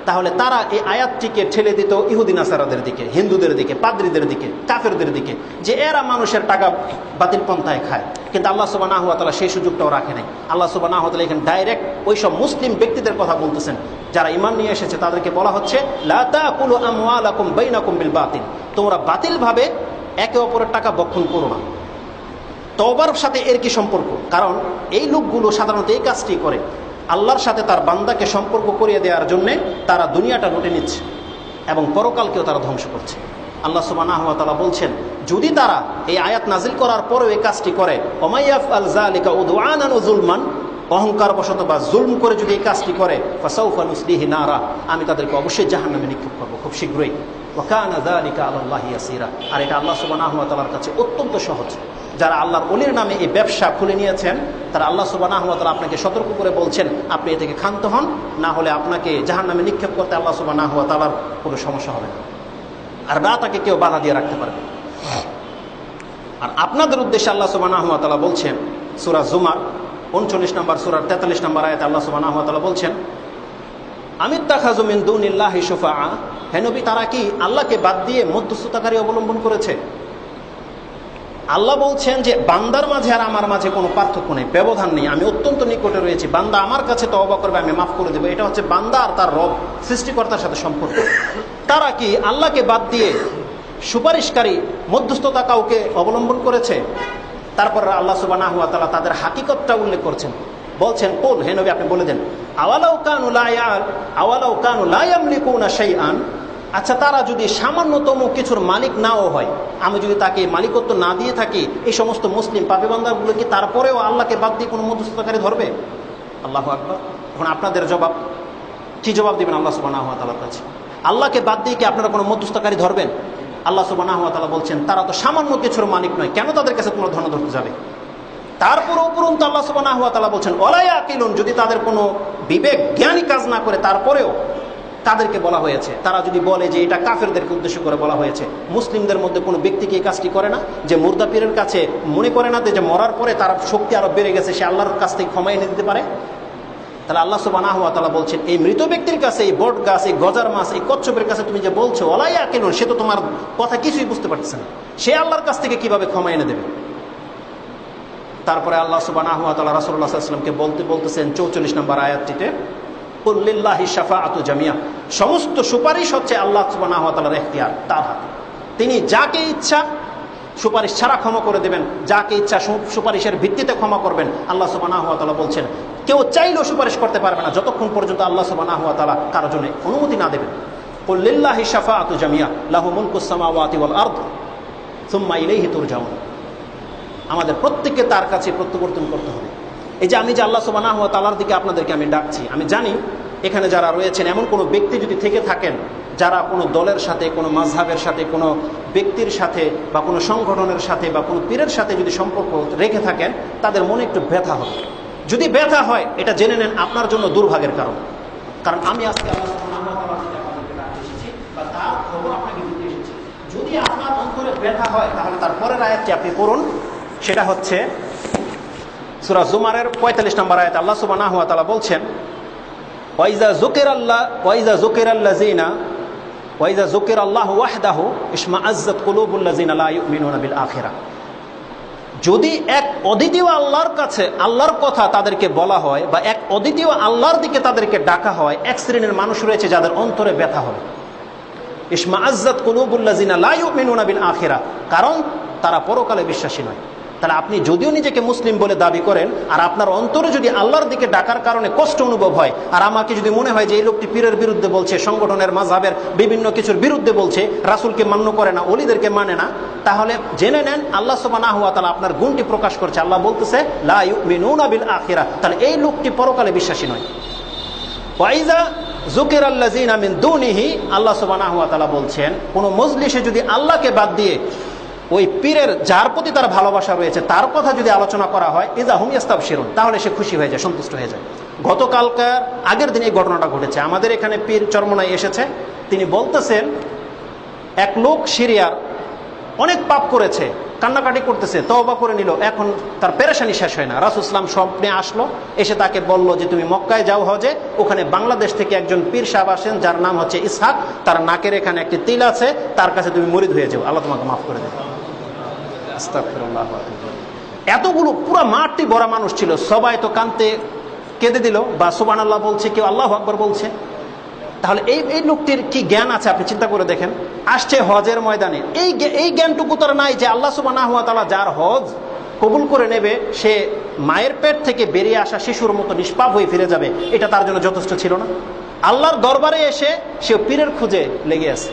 তাহলে তারা এই আয়াতটিকে ঠেলে দিত ইহুদি নাসারাদের দিকে, হিন্দুদের দিকে, পাদ্রীদের দিকে, কাফেরদের দিকে, যে এরা মানুষের টাকা বাতিল পন্থায় খায়। কিন্তু আল্লাহ সুবহানাহু ওয়া তাআলা সেই সুযোগটাও রাখে নাই। আল্লাহ সুবহানাহু ওয়া তাআলা এখানে ডাইরেক্ট ওই সব মুসলিম ব্যক্তিদের কথা বলতেছেন যারা ঈমান নিয়ে এসেছে, তাদেরকে বলা হচ্ছে লা তাকুলু আমওয়ালাকুম বাইনাকুম বিল বাতিল, তোমরা বাতিলভাবে একে অপরের টাকা বক্ষণ করো না। তওবার সাথে এর কি সম্পর্ক? কারণ এই লোকগুলো সাধারণত এই কাজটি করে, আল্লাহর সাথে তার বান্দাকে সম্পর্ক করিয়ে দেওয়ার জন্যে তারা দুনিয়াটা লুটে নিচ্ছে এবং পরকালকেও তারা ধ্বংস করছে। আল্লাহ সুবহানাহু ওয়া তাআলা বলছেন যদি তারা এই আয়াত নাজিল করার পরেও এই কাজটি করে, ওমাইয়াফআল যালিকা উদওয়ানান ওয়া যুলমান, অহংকার বশত বা জুলম করে যদি এই কাজটি করে, ফাসাউফা নুসলিহি নারা, আমি তাদেরকে অবশ্যই জাহান্নামে নিক্ষেপ করব খুব শীঘ্রই। ওয়া কানা যালিকা আলাল্লাহি ইয়াসিরা, আর এটা আল্লাহ সুবহানাহু ওয়া তাআলার কাছে অত্যন্ত সহজ। যারা আল্লাহর ওলির নামে এই ব্যবসা খুলে নিয়েছেন, তারা আল্লাহ সুবহানাহু ওয়া তাআলা আপনাকে সতর্ক করে বলছেন আপনি এ থেকে ক্ষান্ত হন, না হলে আপনাকে জাহান্নামে নিক্ষেপ করতে আল্লাহ সুবহানাহু ওয়া তাআলার কোনো সমস্যা হবে না, আর না তাকে কেউ বাধা দিয়ে রাখতে পারবে। আর আপনাদের উদ্দেশ্যে আল্লাহ সুবহানাহু ওয়া তাআলা বলছেন সূরা জুমার 39 নম্বর সূরার 43 নম্বর আয়াতে আল্লাহ সুবহানাহু ওয়া তাআলা বলছেন আমিত্তাখাযু মিন দুনিল্লাহি শুফাআ, হে নবী তারা কি আল্লাহকে বাদ দিয়ে মধ্যস্থতাকারী অবলম্বন করেছে? আল্লাহ বলছেন যে বান্দার মাঝে আর আমার মাঝে কোনো পার্থক্য নেই, ব্যবধান নেই, আমি অত্যন্ত নিকটে রয়েছি, বান্দা আমার কাছে তওবা করবে আমি মাফ করে দেবো। এটা হচ্ছে বান্দা আর তার রব সৃষ্টিকর্তার সাথে সম্পর্ক। তারা কি আল্লাহকে বাদ দিয়ে সুপারিশকারী মধ্যস্থতা কাউকে অবলম্বন করেছে? তারপর আল্লাহ সুবহানাহু ওয়া তাআলা তাদের হাকিকতটা উল্লেখ করছেন, বলছেন কুল, হে নবী আপনি বলে দেন আওয়ালাউ কানু লা ইয়ামলিকুনা শাইআন, আচ্ছা তারা যদি সামান্যতম কিছুর মালিক নাও হয়, আমি যদি তাকে মালিকত্ব না দিয়ে থাকি, এই সমস্ত মুসলিম পাপী বান্দাগুলো কি তারপরেও আল্লাহকে বাদ দিয়ে কোনো মধ্যস্থতাকারী ধরবে? আল্লাহু আকবার। এখন আপনাদের জবাব কি জবাব দিবেন আল্লাহ সুবহানাহু ওয়া তাআলার কাছে? আল্লাহকে বাদ দিয়ে কি আপনারা কোনো মধ্যস্থতাকারী ধরবেন? আল্লাহ সুবহানাহু ওয়া তাআলা বলছেন তারা তো সামান্য কিছুর মালিক নয়, কেন তাদের কাছে তোমরা ধন ধরতে যাবে? তারপর উপরন্তু আল্লাহ সুবহানাহু ওয়া তাআলা বলছেন ওয়ালা ইয়াকিলুন, যদি তাদের কোনো বিবেক জ্ঞানী কাজ না করে তারপরেও তাদেরকে বলা হয়েছে। তারা যদি বলে যে এটা কাফেরদেরকে উদ্দেশ্য করে বলা হয়েছে, মুসলিমদের মধ্যে কোনো ব্যক্তি কি এই কাজটি করে না, যে মুর্দা পীরের কাছে মনে করে না যে মরার পরে তার শক্তি আরো বেড়ে গেছে, সে আল্লাহর কাছ থেকে ক্ষমা এনে দিতে পারে? তাহলে আল্লাহ সুবহানাহু ওয়া তাআলা বলছেন এই মৃত ব্যক্তির কাছে, এই বট গাছ, এই গজার মাছ, এই কচ্ছপের কাছে তুমি যে বলছো ওয়ালা ইয়াকিলুন, সে তো তোমার কথা কিছুই বুঝতে পারছে না, সে আল্লাহর কাছ থেকে কিভাবে ক্ষমা এনে দেবে? তারপরে আল্লাহ সুবহানাহু ওয়া তাআলা রাসূলুল্লাহ সাল্লাল্লাহু আলাইহি ওয়াসাল্লামকে বলতেছেন 44 নম্বর আয়াতটিতে, কুল লিল্লাহি শাফাআতু জামিয়া, সমস্ত সুপারিশ হচ্ছে আল্লাহ সুবহানাহু ওয়া তাআলার এখতিয়ার, তার হাতে। তিনি যাকে ইচ্ছা সুপারিশ ছাড়া ক্ষমা করে দেবেন, যাকে ইচ্ছা সুপারিশের ভিত্তিতে ক্ষমা করবেন। আল্লাহ সুবহানাহু ওয়া তাআলা বলছেন কেউ চাইলেও সুপারিশ করতে পারবে না যতক্ষণ পর্যন্ত আল্লাহ সুবহানাহু ওয়া তাআলা কারো জন্য অনুমতি না দেবেন। কুল লিল্লাহি শাফাআতু জামিয়া লাহু মুলকুস সামাওয়াতি ওয়াল আরদ সুম্মা ইলাইহি তুরজাউন। আমাদের প্রত্যেককে তার কাছে প্রত্যাবর্তন করতে হবে। এই যে আমি যে আল্লাহ সুবহানাহু ওয়া তাআলার দিকে আপনাদেরকে আমি ডাকছি, আমি জানি এখানে যারা রয়েছেন এমন কোনো ব্যক্তি যদি থেকে থাকেন যারা কোনো দলের সাথে, কোনো মাযহাবের সাথে, কোনো ব্যক্তির সাথে বা কোনো সংগঠনের সাথে বা কোনো পীরের সাথে যদি সম্পর্ক রেখে থাকেন, তাদের মনে একটু ব্যথা হবে। যদি ব্যথা হয় এটা জেনে নেন আপনার জন্য দুর্ভাগ্যের কারণ। কারণ আমি আজকে আল্লাহ সুবহানাহু ওয়া তাআলার দিকে আপনাদেরকে ডাকতে এসেছি বা তার খবর আপনাকে দিতে এসেছি। যদি আপনার অন্তরে ব্যথা হয় তাহলে তার পরের আয়াতটি আপনি পড়ুন, সেটা হচ্ছে সূরা জুমারের 45 নম্বর আয়াত। আল্লাহ সুবহানাহু ওয়া তাআলা বলছেন ওয়াইজা যুকিরাল্লাহু ওয়াহদাহু ইশমাআজ্জাত কুলুবুল্লাযিনা লা ইউমিনুনা বিল আখিরাহ। যদি এক অদ্বিতীয় আল্লাহর কাছে আল্লাহর কথা তাদেরকে বলা হয় বা এক অদ্বিতীয় আল্লাহর দিকে তাদেরকে ডাকা হয়, এক শ্রেণীর মানুষ রয়েছে যাদের অন্তরে ব্যথা হবে। ইশমাআজ্জাত কুলুবুল্লাযিনা লা ইউমিনুনা বিল আখিরাহ, কারণ তারা পরকালে বিশ্বাসী নয়। তাহলে আপনি যদিও নিজেকে মুসলিম বলে দাবি করেন আর আপনার অন্তরে যদি আল্লাহর দিকে ডাকার কারণে কষ্ট অনুভব হয়, আর আমাকে যদি মনে হয় যে এই লোকটি পীরের বিরুদ্ধে বলছে, সংগঠনের মাযহাবের বিভিন্ন কিছুর বিরুদ্ধে বলছে, রাসূলকে মান্য করে না, ওলিদেরকে মানে না, তাহলে জেনে নেন আল্লাহ সুবহানাহু ওয়া তাআলা আপনার গুণটি প্রকাশ করছে। আল্লাহ বলতেছে লা ইউমিনুনা বিল আখিরাহ, তাহলে এই লোকটি পরকালে বিশ্বাসী নয়। ওয়াইজা যুকিরাল্লাযিনা মিন দুনিহি, আল্লাহ সুবহানাহু ওয়া তাআলা বলছেন কোন মজলিসে যদি আল্লাহকে বাদ দিয়ে ওই পীরের যার প্রতি তার ভালোবাসা রয়েছে তার কথা যদি আলোচনা করা হয়, ইযা হুম ইস্তাবশিরুন, তাহলে সে খুশি হয়ে যায়, সন্তুষ্ট হয়ে যায়। গতকালকার আগের দিন এই ঘটনাটা ঘটেছে। আমাদের এখানে পীর চরমনায় এসেছে, তিনি বলতেছেন এক লোক সিরিয়ার অনেক পাপ করেছে, কান্নাকাটি করতেছে, তওবা করে নিল, এখন তার পেরেশানি শেষ হয় না। রাসূল সাল্লাল্লাহু আলাইহি ওয়াসাল্লাম স্বপ্নে আসলো, এসে তাকে বলল যে তুমি মক্কায় যাও হজে, ওখানে বাংলাদেশ থেকে একজন পীর সাহেব আসেন যার নাম হচ্ছে ইসহাক, তার নাকের এখানে একটি তিল আছে, তার কাছে তুমি মুরিদ হয়ে যাও, আল্লাহ তোমাকে মাফ করে দেবে। আস্তাগফিরুল্লাহ। এতগুলো পুরো মাঠটি ভরা মানুষ ছিল, সবাই তো কাঁদতে কেঁদে দিল বা সুবহানাল্লাহ বলছে, কেউ আল্লাহু আকবার বলছে। তাহলে এই লোকটির কি জ্ঞান আছে আপনি চিন্তা করে দেখেন। আসছে হজের ময়দানে, এই জ্ঞানটুকু তার নাই যে আল্লাহ সুবহানাহু ওয়া তাআলা যার হজ কবুল করে নেবে সে মায়ের পেট থেকে বেরিয়ে আসা শিশুর মতো নিষ্পাপ হয়ে ফিরে যাবে, এটা তার জন্য যথেষ্ট ছিল না? আল্লাহর দরবারে এসে সে পীরের খুঁজে লেগে আছে।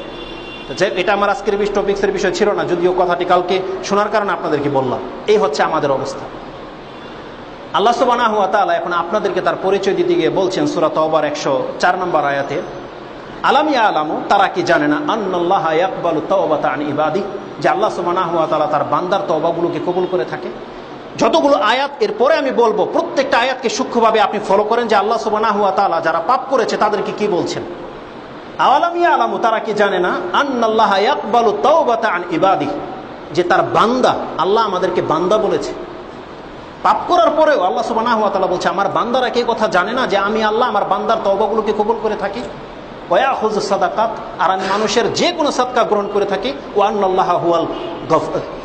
যে এটা আমার আজকের টপিক্সের বিষয় ছিল না, যদিও কথাটি কালকে শোনার কারণে আপনাদেরকে বললাম। এই হচ্ছে আমাদের অবস্থা। আল্লাহ সুবহানাহু ওয়া তাআলা এখন আপনাদেরকে তার পরিচয় দিতে গিয়ে বলছেন সূরা তাওবার 104 নম্বর আয়াতে, আলাম ইয়ালামু, তারা কি জানে না, আন্নাল্লাহা ইয়াকবালু তাওবাতা আন ইবাদি, যে আল্লাহ সুবহানাহু ওয়া তাআলা তার বান্দার তওবাগুলোকে কবুল করে থাকে। যতগুলো আয়াত এরপরে আমি বলবো প্রত্যেকটা আয়াতকে সূক্ষ্মভাবে আপনি ফলো করেন যে আল্লাহ সুবহানাহু ওয়া তাআলা যারা পাপ করেছে তাদেরকে কি বলছেন। আওয়ালাম ইয়ালামু, তারা কি জানে না, আন্নাল্লাহা ইয়াকবালু তাওবাতা আন ইবাদি, যে তার বান্দা, আল্লাহ আমাদেরকে বান্দা বলেছে। পাপ করার পরেও আল্লাহ সুবহানাহু ওয়া তাআলা বলছে আমার বান্দারা কি কথা জানে না যে আমি আল্লাহ আমার বান্দার তওবাগুলোকে কবুল করে থাকি। ওয়া খুযু সাদাকাত, আর আমি মানুষের যে কোনো সাদকা গ্রহণ করে থাকি। ওয়া আন্নাল্লাহা হুয়াল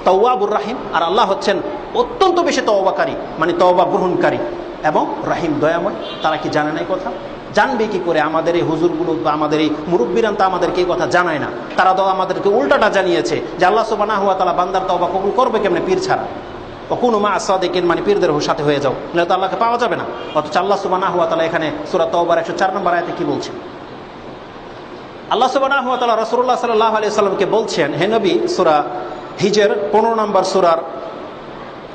তাওয়াবুর রাহিম, আর আল্লাহ হচ্ছেন অত্যন্ত বেশি তওবাকারী, মানে তওবা গ্রহণকারী এবং রাহিম, দয়াময়। তারা কি জানে না এই কথা? জানবে কি করে? আমাদের এই হুজুরগুলো বা আমাদের এই মুরব্বীরান তো আমাদেরকে এই কথা জানায় না। তারা তো আমাদেরকে উল্টাটা জানিয়েছে যে আল্লাহ সুবহানাহু ওয়া তাআলা বান্দার তওবা কবুল করবে কেমনে? পীর ছাড়া। কুনু মা আস-সাদিকিন, মানে পীরদের সাথে হয়ে যাও, নাহলে তো আল্লাহকে পাওয়া যাবে না। অথচ আল্লাহ সুবহানাহু ওয়া তাআলা এখানে সূরা তাওবার 104 নম্বর আয়াতে কি বলছেন? আল্লাহ সুবহানাহু ওয়া তাআলা রাসূলুল্লাহ সাল্লাল্লাহু আলাইহি ওয়াসাল্লামকে বলছেন, হে নবী, সূরা হিজর 15 নম্বর সূরার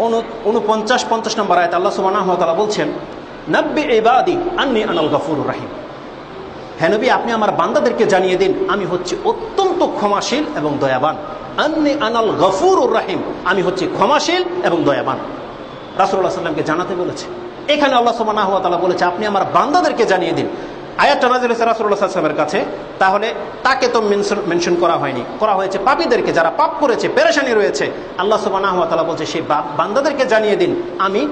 49-50 নম্বর আয়াতে আল্লাহ সুবহানাহু ওয়া তাআলা বলছেন, নাব্বি ইবাদি আন্নী আনাল গফুরুর রাহিম, হে নবী আপনি আমার বান্দাদেরকে জানিয়ে দিন আমি হচ্ছি অত্যন্ত ক্ষমাশীল এবং দয়াবান। আন্নী আনাল গফুরুর রাহিম, আমি হচ্ছি ক্ষমাশীল এবং দয়াবান। রাসূলুল্লাহ সাল্লাল্লাহু আলাইহি ওয়াসাল্লামকে জানাতে বলেছে। এখানে আল্লাহ সুবহানাহু ওয়া তাআলা বলেছে আপনি আমার বান্দাদেরকে জানিয়ে দিন। আয়াতটা নাযিল হয়েছে রাসূলুল্লাহ সাল্লাল্লাহু আলাইহি ওয়াসাল্লামের কাছে, তাহলে তাকে তো মেনশন করা হয়নি, করা হয়েছে পাপীদেরকে, যারা পাপ করেছে, পেরেশানি রয়েছে। আল্লাহ সুবহানাহু ওয়া তাআলা বলছে সেই বান্দাদেরকে জানিয়ে দিন আমি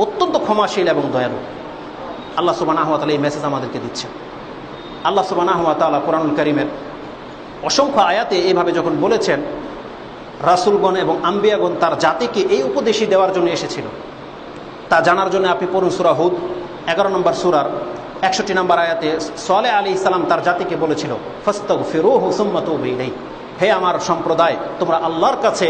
অত্যন্ত ক্ষমাশীল এবং দয়ালু। আল্লাহ সুবহানাহু ওয়া তাআলা এই মেসেজ আমাদেরকে দিচ্ছেন। আল্লাহ সুবহানাহু ওয়া তাআলা কোরআনুল কারীমের অসংখ্য আয়াতে এইভাবে যখন বলেছেন রাসূলগণ এবং আম্বিয়াগণ তার জাতিকে এই উপদেশই দেওয়ার জন্য এসেছিল, তা জানার জন্য আপনি পড়ুন সূরা হুদ 11 নম্বর সূরার 61 নম্বর আয়াতে সালেহ আলাইহিস সালাম তার জাতিকে বলেছিল ফাস্তাগফিরুহু সুম্মা তুবু ইলাইহি, হে আমার সম্প্রদায় তোমরা আল্লাহর কাছে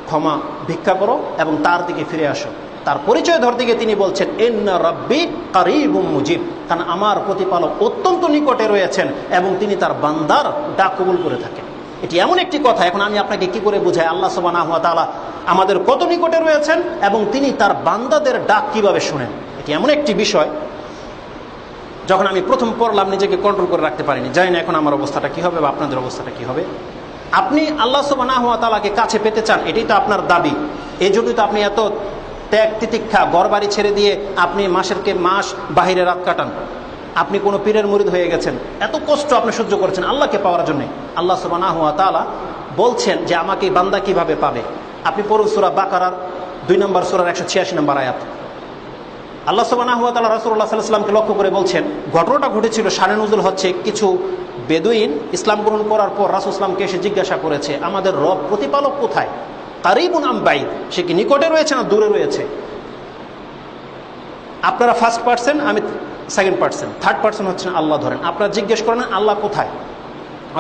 ক্ষমা ভিক্ষা করো এবং তার দিকে ফিরে আসো। তার পরিচয় ধরতে গিয়ে তিনি বলছেন ইন্না রাব্বি কারীবুম মুজিব, কারণ আমার প্রতিপালক অত্যন্ত নিকটে রয়েছেন এবং তিনি তার বান্দার ডাক কবুল করে থাকেন। এটি এমন একটি কথা, এখন আমি আপনাকে কি করে বুঝাই আল্লাহ সুবহানাহু ওয়া তাআলা আমাদের কত নিকটে রয়েছেন এবং তিনি তার বান্দাদের ডাক কিভাবে শুনেন। এটি এমন একটি বিষয় যখন আমি প্রথম পড়লাম নিজেকে কন্ট্রোল করে রাখতে পারিনি। জানি না এখন আমার অবস্থাটা কি হবে বা আপনাদের অবস্থাটা কি হবে। আপনি আল্লাহ সুবহানাহু ওয়া তাআলাকে কাছে পেতে চান, এটাই তো আপনার দাবি। এই জন্যই তো আপনি এত ত্যাগ তিতিক্ষা, ঘর বাড়ি ছেড়ে দিয়ে আপনি মাস বাহিরে রাত কাটান। আপনি কোনো পীরের মুরিদ হয়ে গেছেন, এত কষ্ট আপনি সহ্য করেছেন আল্লাহকে পাওয়ার জন্য। আল্লাহ সুবহানাহু ওয়া তাআলা বলছেন যে আমাকে বান্দা কিভাবে পাবে। আপনি পড়ুন সূরা বাকারার 2 নম্বর সূরার 186 নম্বর আয়াত। আল্লাহ সুবহানাহু ওয়া তাআলা রাসূলুল্লাহ সাল্লাল্লাহু আলাইহি ওয়াসাল্লামকে লক্ষ্য করে বলছেন, ঘটনাটা ঘটেছিল, শানে নুজুল হচ্ছে, কিছু বেদুইন ইসলাম গ্রহণ করার পর রাসূল ইসলামকে এসে জিজ্ঞাসা করেছে আমাদের রব প্রতিপালক কোথায়, কারীবুন আম বাইদ, সে কি নিকটে রয়েছে না দূরে রয়েছে। আপনারা ফার্স্ট পার্সন, আমি সেকেন্ড পার্সন, থার্ড পার্সন হচ্ছেন আল্লাহ। ধরেন আপনারা জিজ্ঞেস করেন আল্লাহ কোথায়,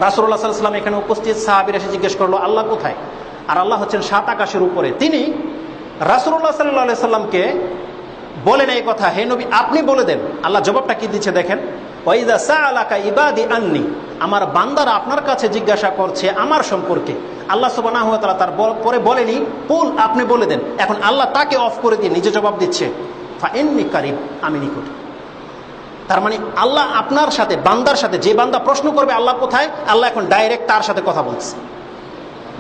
রাসূলুল্লাহ সাল্লাল্লাহু আলাইহি ওয়াসাল্লাম এখানে উপস্থিত, সাহাবীরা এসে জিজ্ঞেস করলো আল্লাহ কোথায়, আর আল্লাহ হচ্ছেন 7 আকাশের উপরে। তিনি রাসূলুল্লাহ সাল্লাল্লাহু আলাইহি ওয়াসাল্লামকে বলেন এই কথা, হে নবী আপনি বলে দেন। আল্লাহ জবাবটা কি দিচ্ছে দেখেন, ওয়াইযা সাআলাকা ইবাদি আন্নি, আমার বান্দারা আপনার কাছে জিজ্ঞাসা করছে আমার সম্পর্কে। আল্লাহ সুবহানাহু ওয়া তাআলা তার পরে বলেনি কুল, আপনি বলে দেন। এখন আল্লাহ তাকে অফ করে দিয়ে নিজে জবাব দিচ্ছে ফা ইন্নী কারীব, আমি নিকট। তার মানে আল্লাহ আপনার সাথে, বান্দার সাথে, যে বান্দা প্রশ্ন করবে আল্লাহ কোথায়, আল্লাহ এখন ডাইরেক্ট তার সাথে কথা বলছে।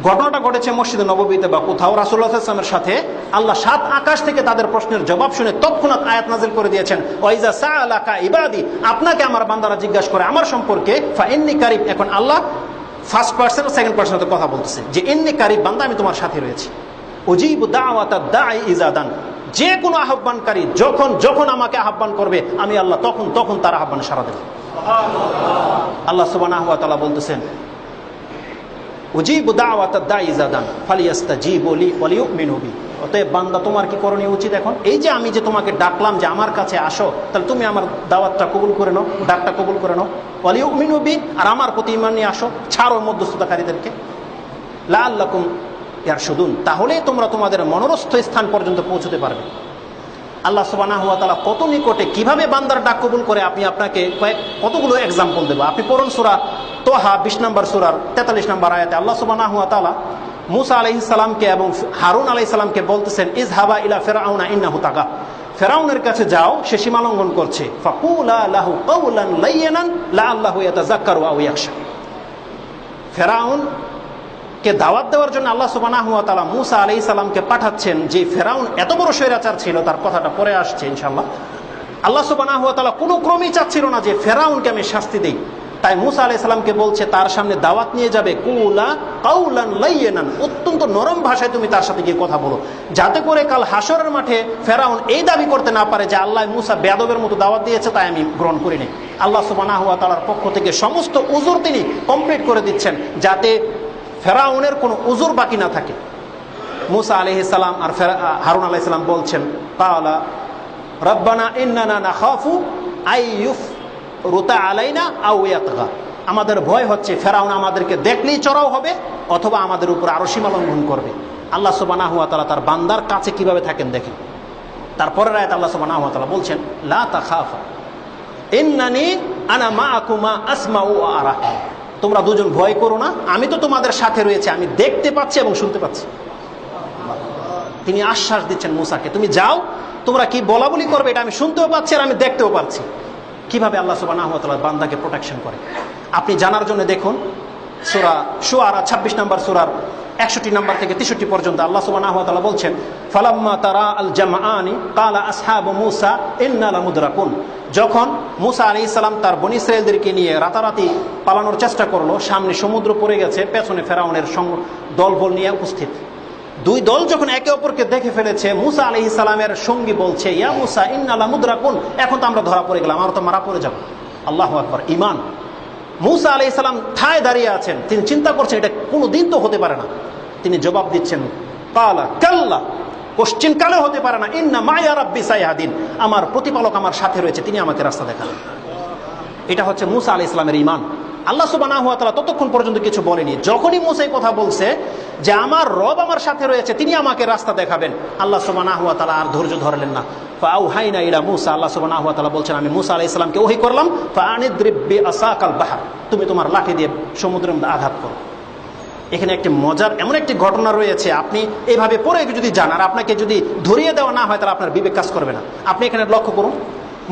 ঘটনাটা ঘটেছে মসজিদে নববীতে বা কোথাও। রাসূলুল্লাহ সাল্লাল্লাহু আলাইহি ওয়াসাল্লামের সাথে আল্লাহ 7 আকাশ থেকে তাদের প্রশ্নের জবাব শুনে তৎক্ষণাৎ আয়াত নাযিল করে দিয়েছেন ওয়াইজা সাআলাকা ইবাদি, আপনাকে আমার বান্দারা জিজ্ঞাসা করে আমার সম্পর্কে ফা ইন্নী কারীব। এখন আল্লাহ ফার্স্ট পারসন সেকেন্ড পারসনের কথা বলতেছে যে ইন্নী কারীব, বান্দা আমি তোমার সাথে রয়েছি। উজিবু দাওয়াতাদ দাঈ ইযা দান, যে কোনো আহ্বানকারী যখন যখন আমাকে আহ্বান করবে আমি আল্লাহ তখন তার আহ্বানে সাড়া দেব। আল্লাহ সুবহানাহু ওয়া তাআলা বলতেছেন উজিবু দাওয়াতাদ দাঈ ইযা দান ফালিয়াস্তাজিবু লি ওয়া লিউমিনু বি। অতএব বান্দা তোমার কি করণীয় উচিত এখন, এই যে আমি যে তোমাকে ডাকলাম যে আমার কাছে আসো, তাহলে তুমি আমার দাওয়াতটা কবুল করে নাও, ডাকটা কবুল করে নাও। ওয়া লিউমিনু বি, আর আমার প্রতি ঈমান নিয়ে আসো, ছাড়ো মধ্যস্থতাকারীদেরকে। লাআল্লাকুম ইয়ারশুদুন, তাহলে তোমরা তোমাদের মনোরস্থ স্থান পর্যন্ত পৌঁছতে পারবে। আল্লাহ সুবহানাহু ওয়া তাআলা কত নিকটে, কিভাবে বান্দার ডাক কবুল করে আপনাকে কতগুলো এক্সাম্পল দেব। আপনি পড়ুন সূরা তোহা 20 নম্বর সূরার 43 নম্বর আয়াতে আল্লাহ সুবহানাহু ওয়া তাআলা মূসা আলাইহিস সালামকে এবং হারুন আলাইহিস সালামকে বলতেছেন ইযহাবা ইলা ফিরআউনা ইন্নাহু তাগা, ফিরআউনের কাছে যাও, সে সীমা লঙ্ঘন করছে। ফাকুলা লাহু কাওলান লাইয়িনান লাআল্লাহু ইয়াতাযাক্কারু আও ইয়াখশা। ফিরআউনকে দাওয়াত দেওয়ার জন্য আল্লাহ সুবহানাহু ওয়া তাআলা মূসা আলাইহিস সালামকে পাঠাচ্ছেন। যে ফিরআউন এত বড় স্বৈরাচার ছিল, তার কথাটা পরে আসছে ইনশাআল্লাহ। আল্লাহ সুবহানাহু ওয়া তাআলা কোনো ক্রমেই চাচ্ছিল না যে ফিরআউনকে আমি শাস্তি দেই, তাই মূসা আলাইহিস সালামকে বলছে তার সামনে দাওয়াত নিয়ে যাবে, কুলা কাওলান লাইয়িনান, অত্যন্ত নরম ভাষায় তুমি তার সাথে গিয়ে কথা বলো, যাতে করে কাল হাসরের মাঠে ফিরআউন এই দাবি করতে না পারে যে আল্লাহ মূসা বেয়াদবের মতো দাওয়াত দিয়েছে তাই আমি গ্রহণ করিনি। আল্লাহ সুবহানাহু ওয়া তাআলার পক্ষ থেকে সমস্ত উযর তিনি কমপ্লিট করে দিচ্ছেন, যাতে ফিরআউনের কোনো উযর বাকি না থাকে। মূসা আলাইহিস সালাম আর হারুন আলাইহিস সালাম বলছেন কালা রব্বানা ইন্নানা নাখাফু আইয়ুফরুতা আলাইনা আও ইয়াতগা, আমাদের ভয় হচ্ছে ফিরআউন আমাদেরকে দেখলেই চড়াও হবে অথবা আমাদের উপর আরো সীমা লঙ্ঘন করবে। আল্লাহ সুবহানাহু ওয়া তাআলা তার বান্দার কাছে কিভাবে থাকেন দেখেন। তারপরের আয়াত আল্লাহ সুবহানাহু ওয়া তাআলা বলছেন লা তাখাফা ইন্নানি আনা মাআকুমা আসমাউ ওয়া আরা, তোমরা দুজন ভয় করো না, আমি তো তোমাদের সাথে রয়েছে, আমি দেখতে পাচ্ছি এবং শুনতে পাচ্ছি। তিনি আশ্বাস দিচ্ছেন মূসাকে, তুমি যাও, তোমরা কি বলা বলি করবে এটা আমি শুনতেও পাচ্ছি আর আমি দেখতেও পাচ্ছি। কিভাবে আল্লাহ সুবহানাহু ওয়া তাআলা বান্দাকে প্রোটেকশন করে আপনি জানার জন্য দেখুন সূরা শুআরা 26 নম্বর সূরার 61 নম্বর থেকে 63 পর্যন্ত আল্লাহ সুবহানাহু ওয়া তাআলা বলছেন, ফালাম্মা তারা আল জামআনি ক্বালা আসহাবু মূসা ইন্না লামুদরাকুন। যখন মূসা আলাইহিস সালাম তার বনী ইসরাঈলদেরকে নিয়ে রাতারাতি পালানোর চেষ্টা করলো, সামনে সমুদ্র পড়ে গেছে, পেছনে ফেরাউনের দলবল নিয়ে উপস্থিত। দুই দল যখন একে অপরকে দেখে ফেলেছে, মূসা আলাইহিস সালামের সঙ্গী বলছে, ইয়া মূসা ইন্না লামুদরাকুন, এখন তো আমরা ধরা পড়ে গেলাম, আমরা তো মারা পড়ে যাব। আল্লাহু আকবার, ঈমান। মূসা আলাইহিস সালাম ঠায় দাঁড়িয়ে আছেন, তিনি চিন্তা করছেন এটা কোনো দিন তো হতে পারে না। তিনি জবাব দিচ্ছেন, কালা কাল্লা, কোশ্চিন কালে হতে পারে না, ইন্না মায়া রাব্বি সায়াহদিন, আমার প্রতিপালক আমার সাথে রয়েছে, তিনি আমাকে রাস্তা দেখাবেন। এটা হচ্ছে মূসা আলাইহিস সালামের ঈমান। আল্লাহ সুবহানাহু ওয়া তাআলা ততক্ষণ পর্যন্ত কিছু বলেনি। যখনই মূসা এই কথা বলছে যে আমার রব আমার সাথে রয়েছে, তিনি আমাকে রাস্তা দেখাবেন, আল্লাহ সুবহানাহু ওয়া তাআলা আর ধৈর্য ধরলেন না। ফাআউহাইনা ইলা মূসা, আল্লাহ সুবহানাহু ওয়া তাআলা বলছেন, আমি মূসা আলাইহিস সালামকে ওহী করলাম, ফাআনিদ্রিব বিআসাকাল বাহর, তুমি তোমার লাঠি দিয়ে সমুদ্রের মধ্যে আঘাত করো। এখানে একটি মজার এমন একটি ঘটনা রয়েছে, আপনি এইভাবে পড়ে যদি যান আর আপনাকে যদি ধরিয়ে দেওয়া না হয় তাহলে আপনার বিবেক কাজ করবে না। আপনি এখানে লক্ষ্য করুন,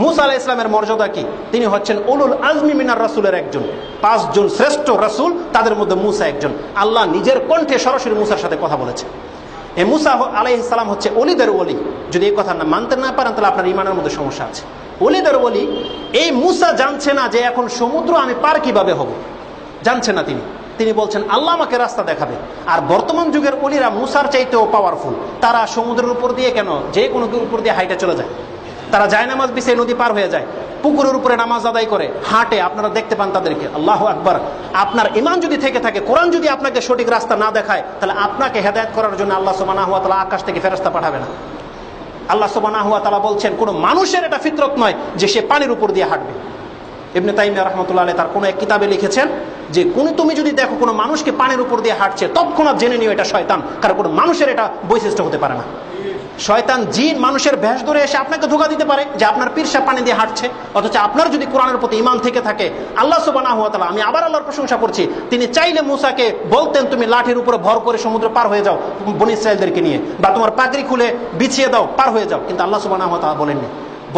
মূসা আলাইহিস সালামের মর্যাদা কি? তিনি হচ্ছেন উলুল আজমি মিনার রাসূলের একজন, 5 জন শ্রেষ্ঠ রাসূল, তাদের মধ্যে মূসা একজন। আল্লাহ নিজের কণ্ঠে সরাসরি মূসার সাথে কথা বলেছে। এই মূসা আলাইহিস সালাম হচ্ছে ওলিদের ওলি। যদি এই কথা মানতে না পারেন তাহলে আপনার ঈমানের মধ্যে সমস্যা আছে। ওলিদের ওলি। এই মূসা জানছে না যে এখন সমুদ্র আমি পার কিভাবে হব, জানছে না তিনি বলছেন আল্লাহ আমাকে রাস্তা দেখাবে। আর বর্তমান যুগের ওলিরা মূসার চাইতেও পাওয়ারফুল। তারা সমুদ্রের উপর দিয়ে কেন, যে কোনো উপর দিয়ে হাইটে চলে যায়, তারা যায় নামাজ বিছিয়ে নদী পার হয়ে যায়, পুকুরের উপরে নামাজ আদায় করে, হাঁটে, আপনারা দেখতে পান তাদেরকে। আল্লাহু আকবার। আপনার ঈমান যদি থেকে থাকে, কোরআন যদি আপনাকে সঠিক রাস্তা না দেখায়, তাহলে আপনাকে হেদায়েত করার জন্য আল্লাহ সুবহানাহু ওয়া তাআলা আকাশ থেকে ফেরেশতা পাঠাবে না। আল্লাহ সুবহানাহু ওয়া তাআলা বলছেন, কোনো মানুষের এটা ফিতরত নয় যে সে পানির উপর দিয়ে হাঁটবে। ইবনে তাইমিয়া রাহমাতুল্লাহ আলাইহি তার কোনো এক কিতাবে লিখেছেন যে তুমি যদি দেখো কোনো মানুষকে পানির উপর দিয়ে হাঁটছে, তৎক্ষণাৎ জেনে নিও এটা শয়তান, কারণ কোনো মানুষের এটা বৈশিষ্ট্য হতে পারে না। শয়তান জিন মানুষের ভেষ ধরে এসে আপনাকে ধোঁকা দিতে পারে যে আপনার পীর সাহেব পানি দিয়ে হাঁটছে, অথচ আপনার যদি কোরআনের প্রতি ঈমান থেকে থাকে, আল্লাহ সুবহানাহু ওয়া তাআলা, আমি আবার আল্লাহর প্রশংসা করছি, তিনি চাইলে মূসাকে বলতেন তুমি লাঠির উপরে ভর করে সমুদ্র পার হয়ে যাও বনী ইসরাঈলদেরকে নিয়ে, বা তোমার পাগড়ি খুলে বিছিয়ে দাও, পার হয়ে যাও, কিন্তু আল্লাহ সুবহানাহু ওয়া তাআলা বলেননি।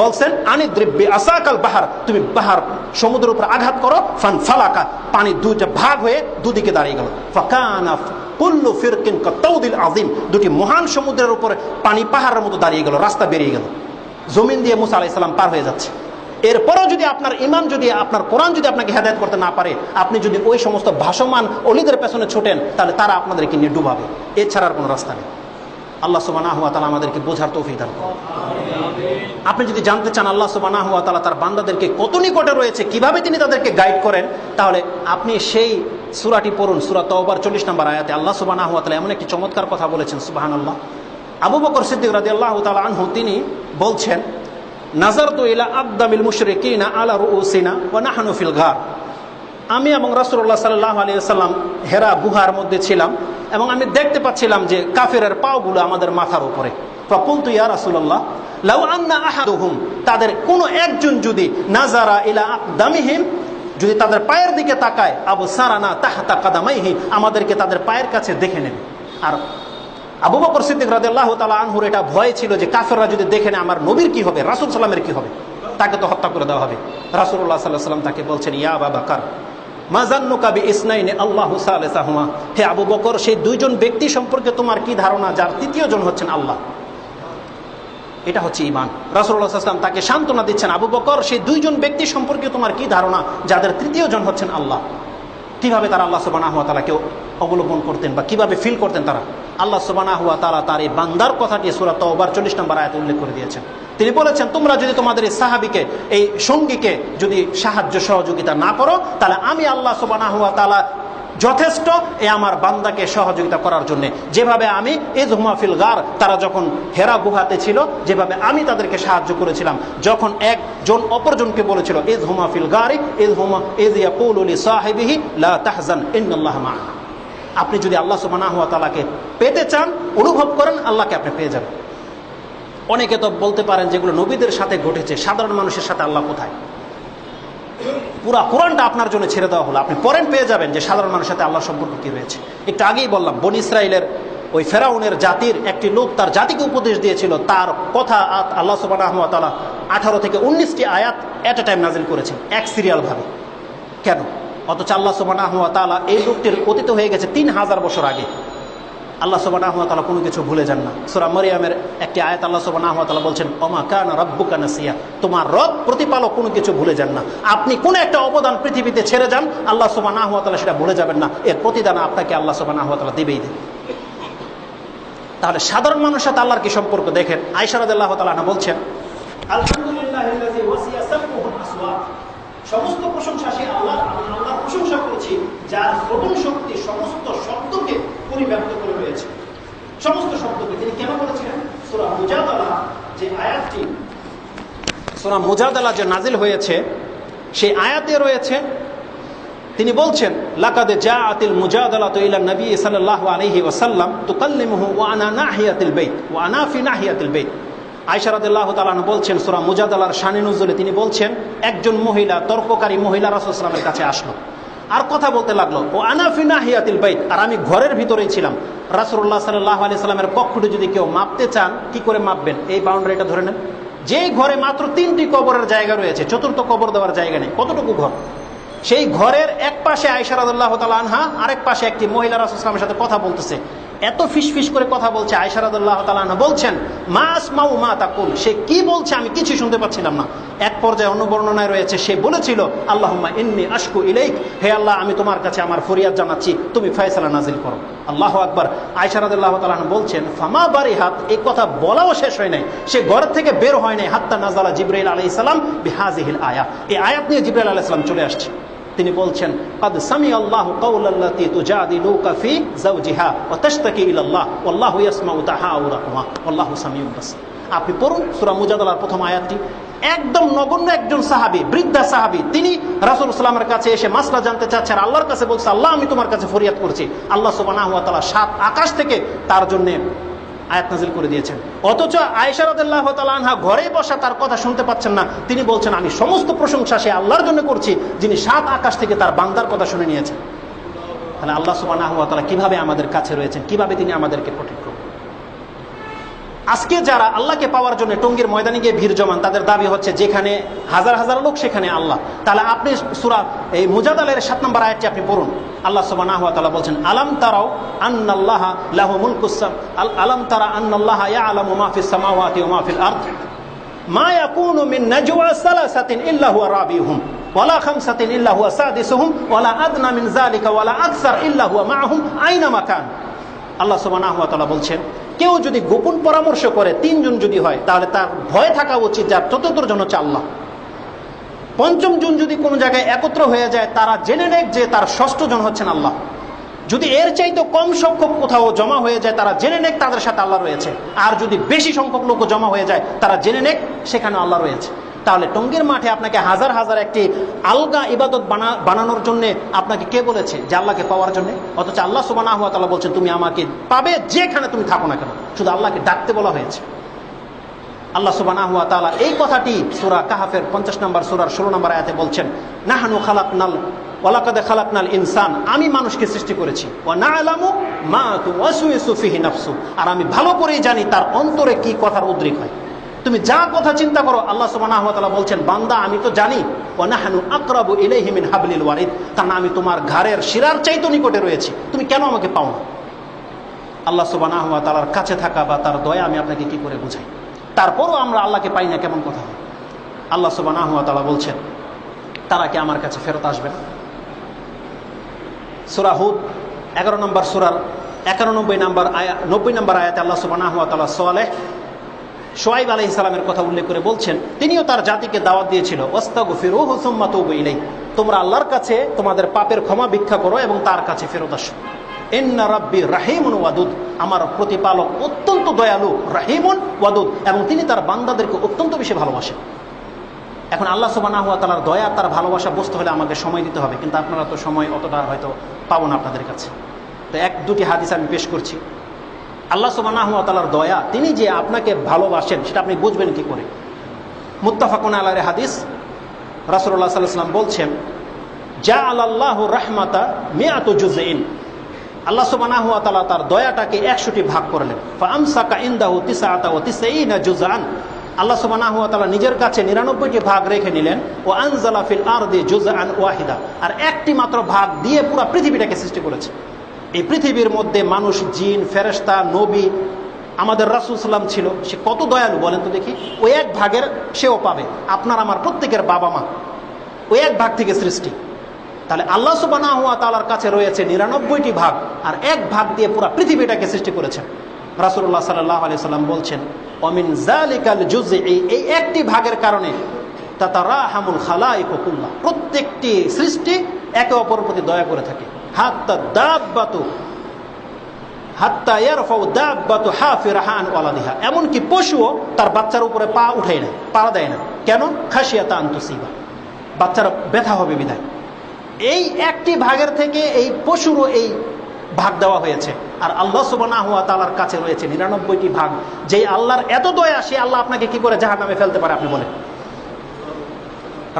বলছেন আনিদ্রিব বিআসাকাল বাহর, তুমি বাহর সমুদ্রের উপর আঘাত করো, ফান ফালাকা, পানি দুইটা ভাগ হয়ে দুদিকে দাঁড়িয়ে গেল। ফাকানা কুল্লু ফিরকিন কাতাউদিল আযীম, দুটি মহান সমুদ্রের উপরে পানি পাহাড়ের মতো দাঁড়িয়ে গেল, রাস্তা বেরিয়ে গেল, জমিন দিয়ে মূসা আলাইহিস সালাম পার হয়ে যাচ্ছে। এরপরও যদি আপনার ঈমান, যদি আপনার কোরআন যদি আপনাকে হেদায়েত করতে না পারে, আপনি যদি ওই সমস্ত ভাসমান ওলিদের পেছনে ছোটেন, তাহলে তারা আপনাদেরকে নিয়ে ডুবাবে, এছাড়া আর কোনো রাস্তা নেই। আল্লাহ সুবহানাহু ওয়া তাআলা আমাদেরকে বোঝার তৌফিক দান করুন। আপনি যদি জানতে চান আল্লাহ সুবহানাহু ওয়া তাআলা তার বান্দাদেরকে কত নিকটে রয়েছে, কিভাবে তিনি তাদেরকে গাইড করেন, তাহলে আপনি সেই সূরাটি পড়ুন, সূরা তাওবার 40 নম্বর আয়াতে আল্লাহ সুবহানাহু ওয়া তাআলা এমন একটি চমৎকার কথা বলেছেন, সুবহানাল্লাহ। আবু বকর সিদ্দিক রাদিয়াল্লাহু তাআলা আনহু তিনি বলছেন, নাযারতু ইলা আকদামিল মুশরিকিনা আলা রুউসিনা ওয়া নাহনু ফিল গার। আমি এবং রাসূলুল্লাহ সাল্লাল্লাহু আলাইহি ওয়াসাল্লাম হেরা গুহার মধ্যে ছিলাম এবং আমি দেখতে পাচ্ছিলাম যে কাফিরের পাগুলো আমাদের মাথার উপরে। ফাকুলতু ইয়া রাসূলুল্লাহ লাউ আন্না আহাদুহুম, তাদের কোনো একজন যদি নাযারা ইলা আকদামিহিম, যদি তাদের পায়ের দিকে তাকায়, আবু সারানা তাহতা কাদামাইহি, আমাদেরকে তাদের পায়ের কাছে দেখে নেবে। আর আবু বকর সিদ্দিক রাদিয়াল্লাহু তাআলা আনহুর এটা ভয় ছিল যে কাফেররা যদি দেখে নেয় আমার নবীর কি হবে, রাসূল সাল্লামের কি হবে, তাকে তো হত্যা করে দেওয়া হবে। রাসূলুল্লাহ সাল্লাল্লাহু আলাইহি ওয়াসাল্লাম তাকে বলছেন, ইয়া আবু বকর মা জান্নুকা বিইসনাইনি আল্লাহু সালিসাহুমা, হে আবু বকর সেই দুইজন ব্যক্তি সম্পর্কে তোমার কি ধারণা যার তৃতীয় জন হচ্ছেন আল্লাহ। এটা হচ্ছে ঈমান। রাসূলুল্লাহ সাল্লাল্লাহু আলাইহি ওয়াসাল্লাম তাকে সান্ত্বনা দিচ্ছেন, আবু বকর সেই দুইজন ব্যক্তি সম্পর্কে তোমার কি ধারণা যাদের তৃতীয় জন হচ্ছেন আল্লাহ। কিভাবে তারা আল্লাহ সুবহানাহু ওয়া তাআলাকে অবলম্বন করতেন বা কিভাবে ফিল করতেন তারা, আল্লাহ সুবহানাহু ওয়া তাআলা তার এই বান্দার কথাটি সূরা তাওবার 40 নম্বর আয়াতে উল্লেখ করে দিয়েছেন। তিনি বলেছেন, তোমরা যদি তোমাদের এই সাহাবীকে, এই সঙ্গীকে যদি সাহায্য সহযোগিতা না করো, তাহলে আমি আল্লাহ সুবহানাহু ওয়া তাআলা যথেষ্ট এই আমার বান্দাকে সহযোগিতা করার জন্য। যেভাবে আমি ইযহুমা ফিল গার, তারা যখন হেরা গুহাতে ছিল, যেভাবে আমি তাদেরকে সাহায্য করেছিলাম, যখন একজন অপরজনকে বলেছিল ইযহুমা ফিল গারি ইযহুমা ইয ইয়াকুলু লি সাহিবিহি লা তাহজান ইন্নাল্লাহা মা'ানা। আপনি যদি আল্লাহ সুবহানাহু ওয়া তাআলাকে পেতে চান, অনুভব করেন, আল্লাহকে আপনি পেয়ে যাবেন। অনেকে তো বলতে পারেন যেগুলো নবীদের সাথে ঘটেছে, সাধারণ মানুষের সাথে আল্লাহ কোথায়? পুরা কোরআনটা আপনার জন্য ছেড়ে দেওয়া হলো, আপনি পড়েন, পেয়ে যাবেন যে সাধারণ মানুষের সাথে আল্লাহর সম্পর্ক কি রয়েছে। একটু আগেই বললাম, বনী ইসরাইলের ওই ফেরাউনের জাতির একটি লোক তার জাতিকে উপদেশ দিয়েছিল, তার কথা আল্লাহ সুবহানাহু ওয়া তাআলা 18 থেকে 19টি আয়াত এট এ টাইম নাজিল করেছেন, এক সিরিয়াল ভাবে। কেন? অথচ আল্লাহ সুবহানাহু ওয়া তাআলা এই লোকটির অতীত হয়ে গেছে 3000 বছর আগে। আল্লাহ সুবহানাহু ওয়া তাআলা কোনো কিছু ভুলে যান না। সূরা মারইয়ামের একটি আয়াত আল্লাহ সুবহানাহু ওয়া তাআলা বলছেন, ওমা কানা রাব্বুকা নাসিয়া, তোমার রব প্রতিপালক কোনো কিছু ভুলে যান না। আপনি কোন একটা অবদান পৃথিবীতে ছেড়ে যান, আল্লাহ সুবহানাহু ওয়া তাআলা সেটা ভুলে যাবেন না, এর প্রতিদান আপনাকে আল্লাহ সুবহানাহু ওয়া তাআলা দিবেই দেন। তাহলে সাধারণ মানুষের সাথে আল্লাহর কি সম্পর্ক দেখেন। আয়েশা রাদিয়াল্লাহু তাআলা আনহা বলছেন, আলহামদুলিল্লাহিল্লাযী ওয়াসিয়া সাবহুল আসওয়াত, সমস্ত প্রশংসা সেই আল্লাহর, আমি আল্লাহর প্রশংসা করছি যার শ্রবণ শক্তি সমস্ত শব্দকে পরিব্যাপ্ত করে রয়েছে, সমস্ত শব্দকে। তিনি কেন বলেছিলেন? সূরা মুজাদালা যে আয়াতটি, সূরা মুজাদালা যে নাজিল হয়েছে সেই আয়াতে রয়েছে, তিনি বলছেন, লাকাদ জাআতিল মুজাদালাতু ইলা নবী সাল্লাল্লাহু আলাইহি ওয়াসাল্লাম তুকাল্লিমুহু ওয়া আনা নাহিয়াতিল বাইত ওয়া আনা ফি নাহিয়াতিল বাইত। আয়েশা রাদিয়াল্লাহু তাআলা আনহা বলছেন, সূরা মুজাদালার শানে নুজুলে তিনি বলছেন, একজন মহিলা, তর্ককারী মহিলা রাসূল সাল্লাল্লাহু আলাইহি ওয়াসাল্লামের কাছে আসলো, আর কথা বলতে লাগলো, ও আনা ফি নাহিয়াতিল বাইত, আর আমি ঘরের ভিতরেই ছিলাম। রাসূলুল্লাহ সাল্লাল্লাহু আলাইহি ওয়াসাল্লামের পক্ষটি যদি কেউ মাপতে চান, কি করে মাপবেন? এই বাউন্ডারিটা ধরে নেন। যেই ঘরে মাত্র 3টি কবরের জায়গা রয়েছে, চতুর্থ কবর দেওয়ার জায়গা নেই, কতটুকু ঘর? সেই ঘরের এক পাশে আয়েশা রাদিয়াল্লাহু তাআলা আনহা, আরেক পাশে একটি মহিলা রাসূল সাল্লাল্লাহু আলাইহি ওয়াসাল্লামের সাথে কথা বলতেছে। এত ফিসফিস করে কথা বলছে, আয়েশা রাদিয়াল্লাহু তাআলা আনহা বলছেন, মা আসমাউ মা তাকুল, সে কি বলছে আমি কিছু শুনতে পাচ্ছিলাম না। এক পর্যায়ে অন্য বর্ণনায় রয়েছে, সে বলেছিল, আল্লাহুম্মা ইন্নী আশকু ইলাইক, হে আল্লাহ আমি তোমার কাছে আমার ফরিয়াদ জানাচ্ছি, তুমি ফয়সালা নাজিল করো। আল্লাহু আকবার। আয়েশা রাদিয়াল্লাহু তাআলা আনহা বলছেন, ফামা বারিহাত, এই কথা বলাও শেষ হয় নাই, সে ঘর থেকে বের হয় নাই, হাত্তা নাযালা জিবরাইল আলাইহিস সালাম বিহাযিহিল আয়া, এই আয়াত নিয়ে জিবরাইল আলাইহিস সালাম চলে আসছে। তিনি বলছেন, ক্বাদ সামিআল্লাহু কাওলাল্লাতী তুজাদিলুকা ফি যাওজিহা ওয়া তাশতাকি ইলাল্লাহ ওয়াল্লাহু ইয়াসমাউ তাহাউরাকুমা ওয়াল্লাহু সামিউন বাসীর। আপনি পড়ুন সূরা মুজাদালার প্রথম আয়াতটি। একদম নগণ্য একজন সাহাবী, বৃদ্ধা সাহাবী, তিনি রাসূল সাল্লাল্লাহু আলাইহি ওয়াসাল্লামের কাছে এসে মাসলা জানতে চাচ্ছেন, আল্লাহর কাছে বলছে, আল্লাহ আমি তোমার কাছে ফরিয়াদ করছি। আল্লাহ সুবহানাহু ওয়া তাআলা 7 আকাশ থেকে তার জন্য আয়াত নাজিল করে দিয়েছেন। অথচ আয়েশা রাদিয়াল্লাহু তাআলা আনহা ঘরেই বসা, তার কথা শুনতে পাচ্ছেন না। তিনি বলছেন, আমি সমস্ত প্রশংসা সে আল্লাহর জন্য করছি যিনি 7 আকাশ থেকে তার বান্দার কথা শুনে নিয়েছেন। তাহলে আল্লাহ সুবহানাহু ওয়া তাআলা কিভাবে আমাদের কাছে রয়েছেন, কিভাবে তিনি আমাদেরকে প্রোটেক্ট করবেন। আজকে যারা আল্লাহকে পাওয়ার জন্য টঙ্গীর ময়দানে গিয়ে ভিড় জমান, তাদের দাবি হচ্ছে যেখানে হাজার হাজার লোক সেখানে আল্লাহ। তাহলে আপনি সূরা এই মুজাদালার 7 নম্বর আয়াতটি আপনি পড়ুন। আল্লাহ সুবহানাহু ওয়া তাআলা বলছেন, আলাম তারাও আন্নাল্লাহা লাহু মুলকুস আলাম তারা আন্নাল্লাহা ইয়ালামু মা ফিস সামাওয়াতি ওয়া মা ফিল আরদ মা ইয়াকুনু মিন নাজওয়া সালাসাতিন ইল্লা হুয়া রাবিহুম ওয়ালা খামসাতিন ইল্লা হুয়া সাদিসুহুম ওয়ালা আদনা মিন যালিকা ওয়ালা আকসার ইল্লা হুয়া মাআহুম আইনামা কান। আল্লাহ সুবহানাহু ওয়া তাআলা বলছেন, কেউ যদি গোপন পরামর্শ করে 3 জন যদি হয়, তাহলে তার ভয় থাকা উচিত যার চতুর্থ জন হচ্ছে আল্লাহ। 5ম জন যদি কোনো জায়গায় একত্র হয়ে যায়, তারা জেনে নেক যে তার 6ষ্ঠ জন হচ্ছেন আল্লাহ। যদি এর চাইতে কম সংখ্যক কোথাও জমা হয়ে যায়, তারা জেনে নেক তাদের সাথে আল্লাহ রয়েছে। আর যদি বেশি সংখ্যক লোক জমা হয়ে যায়, তারা জেনে নেক সেখানে আল্লাহ রয়েছে। তাহলে টঙ্গীর মাঠে আপনাকে হাজার হাজার একটি আলগা ইবাদত বানানোর জন্য আপনাকে কে বলেছে যে আল্লাহকে পাওয়ার জন্য? অথচ আল্লাহ সুবহানাহু ওয়া তাআলা বলছেন, তুমি আমাকে পাবে যেখানে তুমি থাকো না কেন, শুধু আল্লাহকে ডাকতে বলা হয়েছে। আল্লাহ সুবহানাহু ওয়া তাআলা এই কথাটি সূরা কাহফের 50 নম্বর সূরার 16 নম্বর আয়াতে বলছেন, নাহনু খালাকনাল ওয়ালাকাদ খালাকনাল ইনসান, আমি মানুষকে সৃষ্টি করেছি, ওয়া না'লামু মা তুওয়াসওয়িসু ফিহি নাফসু, আর আমি ভালো করেই জানি তার অন্তরে কি কথার উদ্রেক হয়। তুমি যা কথা চিন্তা করো, আল্লাহ সুবহানাহু ওয়া তাআলা বলছেন, বান্দা আমি তো জানি, ওয়া নাহনু আকরাবু ইলাইহি মিন হাবলিল ওয়ারিদ, কারণ আমি তোমার ঘাড়ের শিরার চাইতে নিকটে রয়েছি, তুমি কেন আমাকে পাও না? আল্লাহ সুবহানাহু ওয়া তাআলার কাছে থাকা বা তার দয়া আমি আপনাকে কি করে বুঝাই? তারপরও আমরা আল্লাহকে পাই না, কেমন কথা হয়? আল্লাহ সুবহানাহু ওয়া তাআলা বলছেন, তারা কি আমার কাছে ফেরত আসবে না? সূরা হুদ 11 নম্বর সূরার 91 নম্বর আয়াত 90 নম্বর আয়াতে আল্লাহ সুবহানাহু ওয়া তাআলা শুআয়ব আলাইহিস সালামের কথা উল্লেখ করে বলছেন, তিনিও তার জাতিকে দাওয়াত দিয়েছিল, ওয়াস্তাগফিরুহু সুম্মা তুবু ইলাইহি, তোমরা আল্লাহর কাছে তোমাদের পাপের ক্ষমা ভিক্ষা করো এবং তার কাছে ফেরত আসো। ইন্না রাব্বি রাহিমুন ওয়াদুদ, আমার প্রতিপালক অত্যন্ত দয়ালু, রাহিমুন ওয়াদুদ, এবং তিনি তার বান্দাদেরকে অত্যন্ত বেশি ভালোবাসেন। এখন আল্লাহ সুবহানাহু ওয়া তাআলার দয়া, তার ভালোবাসা বুঝতে হলে আমাদের সময় দিতে হবে, কিন্তু আপনারা তো সময় অতটা হয়তো পাবো না আপনাদের কাছে। তো 1-2টি হাদিস আমি পেশ করছি। আল্লাহ সুবহানাহু ওয়া তাআলার দয়া, তিনি যে আপনাকে ভালোবাসেন সেটা আপনি বুঝবেন কি করে? মুত্তাফাকুন আলাইহি হাদিস, রাসূলুল্লাহ সাল্লাল্লাহু আলাইহি ওয়াসাল্লাম বলছেন, জাআলাল্লাহু রাহমাতা মিআতু জুজইন, আল্লাহ সুবহানাহু ওয়া তাআলা তার দয়াটাকে 100টি ভাগ করলেন। ফাআমসাকা ইনদাহু 99 জুজআন, আল্লাহ সুবহানাহু ওয়া তাআলা নিজের কাছে 99টি ভাগ রেখে নিলেন। ও আনজালা ফিল আরদি জুজআন ওয়াহিদা, আর একটি মাত্র ভাগ দিয়ে পুরো পৃথিবীটাকে সৃষ্টি করেছে। এই পৃথিবীর মধ্যে মানুষ, জিন, ফেরেশতা, নবী, আমাদের রাসূল সাল্লাম ছিল, সে কত দয়ালু বলেন তো দেখি। ওই এক ভাগের সেও পাবে। আপনার আমার প্রত্যেকের বাবা মা ওই এক ভাগ থেকে সৃষ্টি। তাহলে আল্লাহ সুবহানাহু ওয়া তাআলার কাছে রয়েছে 99টি ভাগ, আর এক ভাগ দিয়ে পুরো পৃথিবীটাকে সৃষ্টি করেছেন। রাসূলুল্লাহ সাল্লাল্লাহু আলাইহি সাল্লাম বলছেন, ওয়ামিন যালিকাল জুজই, এই একটি ভাগের কারণে তাতারাহামুল খালাইকু কুল্লাহ, প্রত্যেকটি সৃষ্টি একে অপরের প্রতি দয়া করে থাকে। হাত্তা দাব্বাতু হাত্তা ইয়ারফাউ দাব্বাতু হাফিরাহা আন ওয়ালাদিহা, এমনকি পশুও তার বাচ্চার উপরে পা উঠায় না, পা দেয় না। কেন? খাশিয়াতা আন তুসিবা, বাচ্চার ব্যথা হবে বিধায়। এই একটি ভাগের থেকে এই পশুরও এই ভাগ দেওয়া হয়েছে। আর আল্লাহ সুবহানাহু ওয়া তাআলার কাছে রয়েছে 99টি ভাগ। যেই আল্লাহর এত দয়া, সে আল্লাহ আপনাকে কি করে জাহান্নামে ফেলতে পারে আপনি বলেন?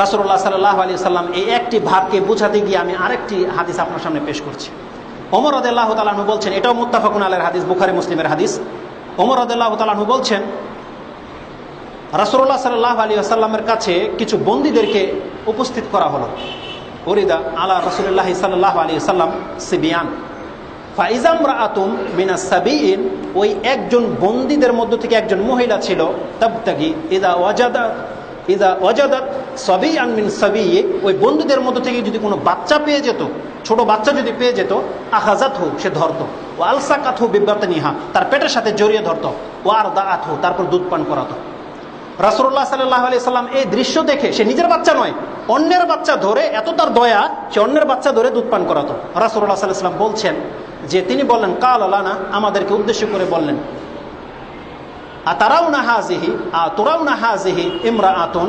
রাসূলুল্লাহ সাল্লাল্লাহু আলাইহি সাল্লাম এই একটি ভাগকে বোঝাতে গিয়ে আমি আরেকটি হাদিস আপনার সামনে পেশ করছি। ওমর রাদিয়াল্লাহু তাআলা আনহু বলছেন, এটাও মুত্তাফাকুন আলাইহির হাদিস, বুখারী মুসলিমের হাদিস। ওমর রাদিয়াল্লাহু তাআলা আনহু বলছেন, রাসূলুল্লাহ সাল্লাল্লাহু আলাইহি ওয়াসাল্লামের কাছে কিছু বন্দীদেরকে উপস্থিত করা হলো। ওরিদা আলা রাসূলিল্লাহ সাল্লাল্লাহু আলাইহি ওয়াসাল্লাম সিবিয়ান ফাইজা ইমরাআতুম মিনাস সাবিইন, ওই একজন বন্দীদের মধ্য থেকে একজন মহিলা ছিল, তাবতাগি ইযা ওয়াজাদাত সাবিয়ান মিন সাবিয়্যি, ওই বন্দীদের মধ্য থেকে যদি কোনো বাচ্চা পেয়ে যেত, ছোট বাচ্চা যদি পেয়ে যেত, আখাযাতহু, সে ধরতো, ওয়া আলসাকাতহু বিবাতনিহা, তার পেটের সাথে জড়িয়ে ধরতো, ওয়া আরদাআতহু, তারপর দুধ পান করাতো। রাসূলুল্লাহ সাল্লাল্লাহু আলাইহি সাল্লাম এই দৃশ্য দেখে, সে নিজের বাচ্চা নয়, অন্যের বাচ্চা ধরে, এত তার দয়া, সে অন্যের বাচ্চা ধরে দুধ পান করাতো। রাসূলুল্লাহ সাল্লাল্লাহু আলাইহি সাল্লাম বলছেন যে, তিনি বললেন, কালা লানা, আমাদেরকে উদ্দেশ্য করে বললেন, আতারাউনা হাযিহি আতুরাউনা হাযিহি ইমরাআতুন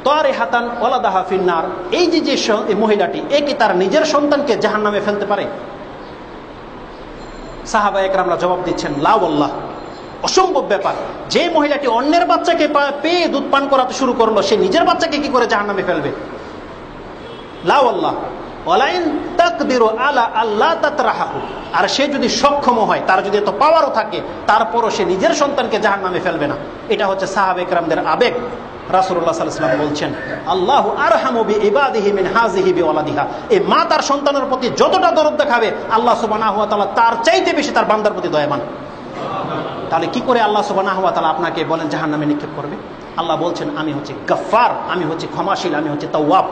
তারিহাতান ওয়ালাদাহা ফিন্নার, এই যে মহিলাটি, এ কি তার নিজের সন্তানকে জাহান্নামে ফেলতে পারে? সাহাবা একরামরা জবাব দিচ্ছেন, লা ওয়াল্লাহ, অসম্ভব ব্যাপার। যে মহিলাটি অন্যের বাচ্চাকে পেয়ে দুধ পান করাতে শুরু করলো, সে নিজের বাচ্চাকে কি করে জাহান্নামে ফেলবে? লা ওয়াল্লাহ ওয়ালাইন তাকদিরু আলা আল্লা তাতরাহু, আর সে যদি সক্ষম হয়, তার যদি এত পাওয়ারও থাকে, তারপরও সে নিজের সন্তানকে জাহান্নামে ফেলবে না। এটা হচ্ছে সাহাবা একরামদের আবেগ। রাসূলুল্লাহ সাল্লাল্লাহু আলাইহি ওয়াসাল্লাম বলছেন, আল্লাহু আরহামু বিইবাদিহি মিন হাযিহি বিওয়ালাদিহা, এই মা তার সন্তানের প্রতি যতটা দরদ দেখাবে, আল্লাহ সুবহানাহু ওয়া তাআলা তার চাইতে বেশি তার বান্দার প্রতি দয়াবান। তাহলে কি করে আল্লাহ সুবহানাহু ওয়া তাআলা আপনাকে বলেন জাহান্নামে নিক্ষেপ করবে? আল্লাহ বলছেন, আমি হচ্ছে গফফার, আমি হচ্ছে ক্ষমাশীল, আমি হচ্ছে তাওয়াব।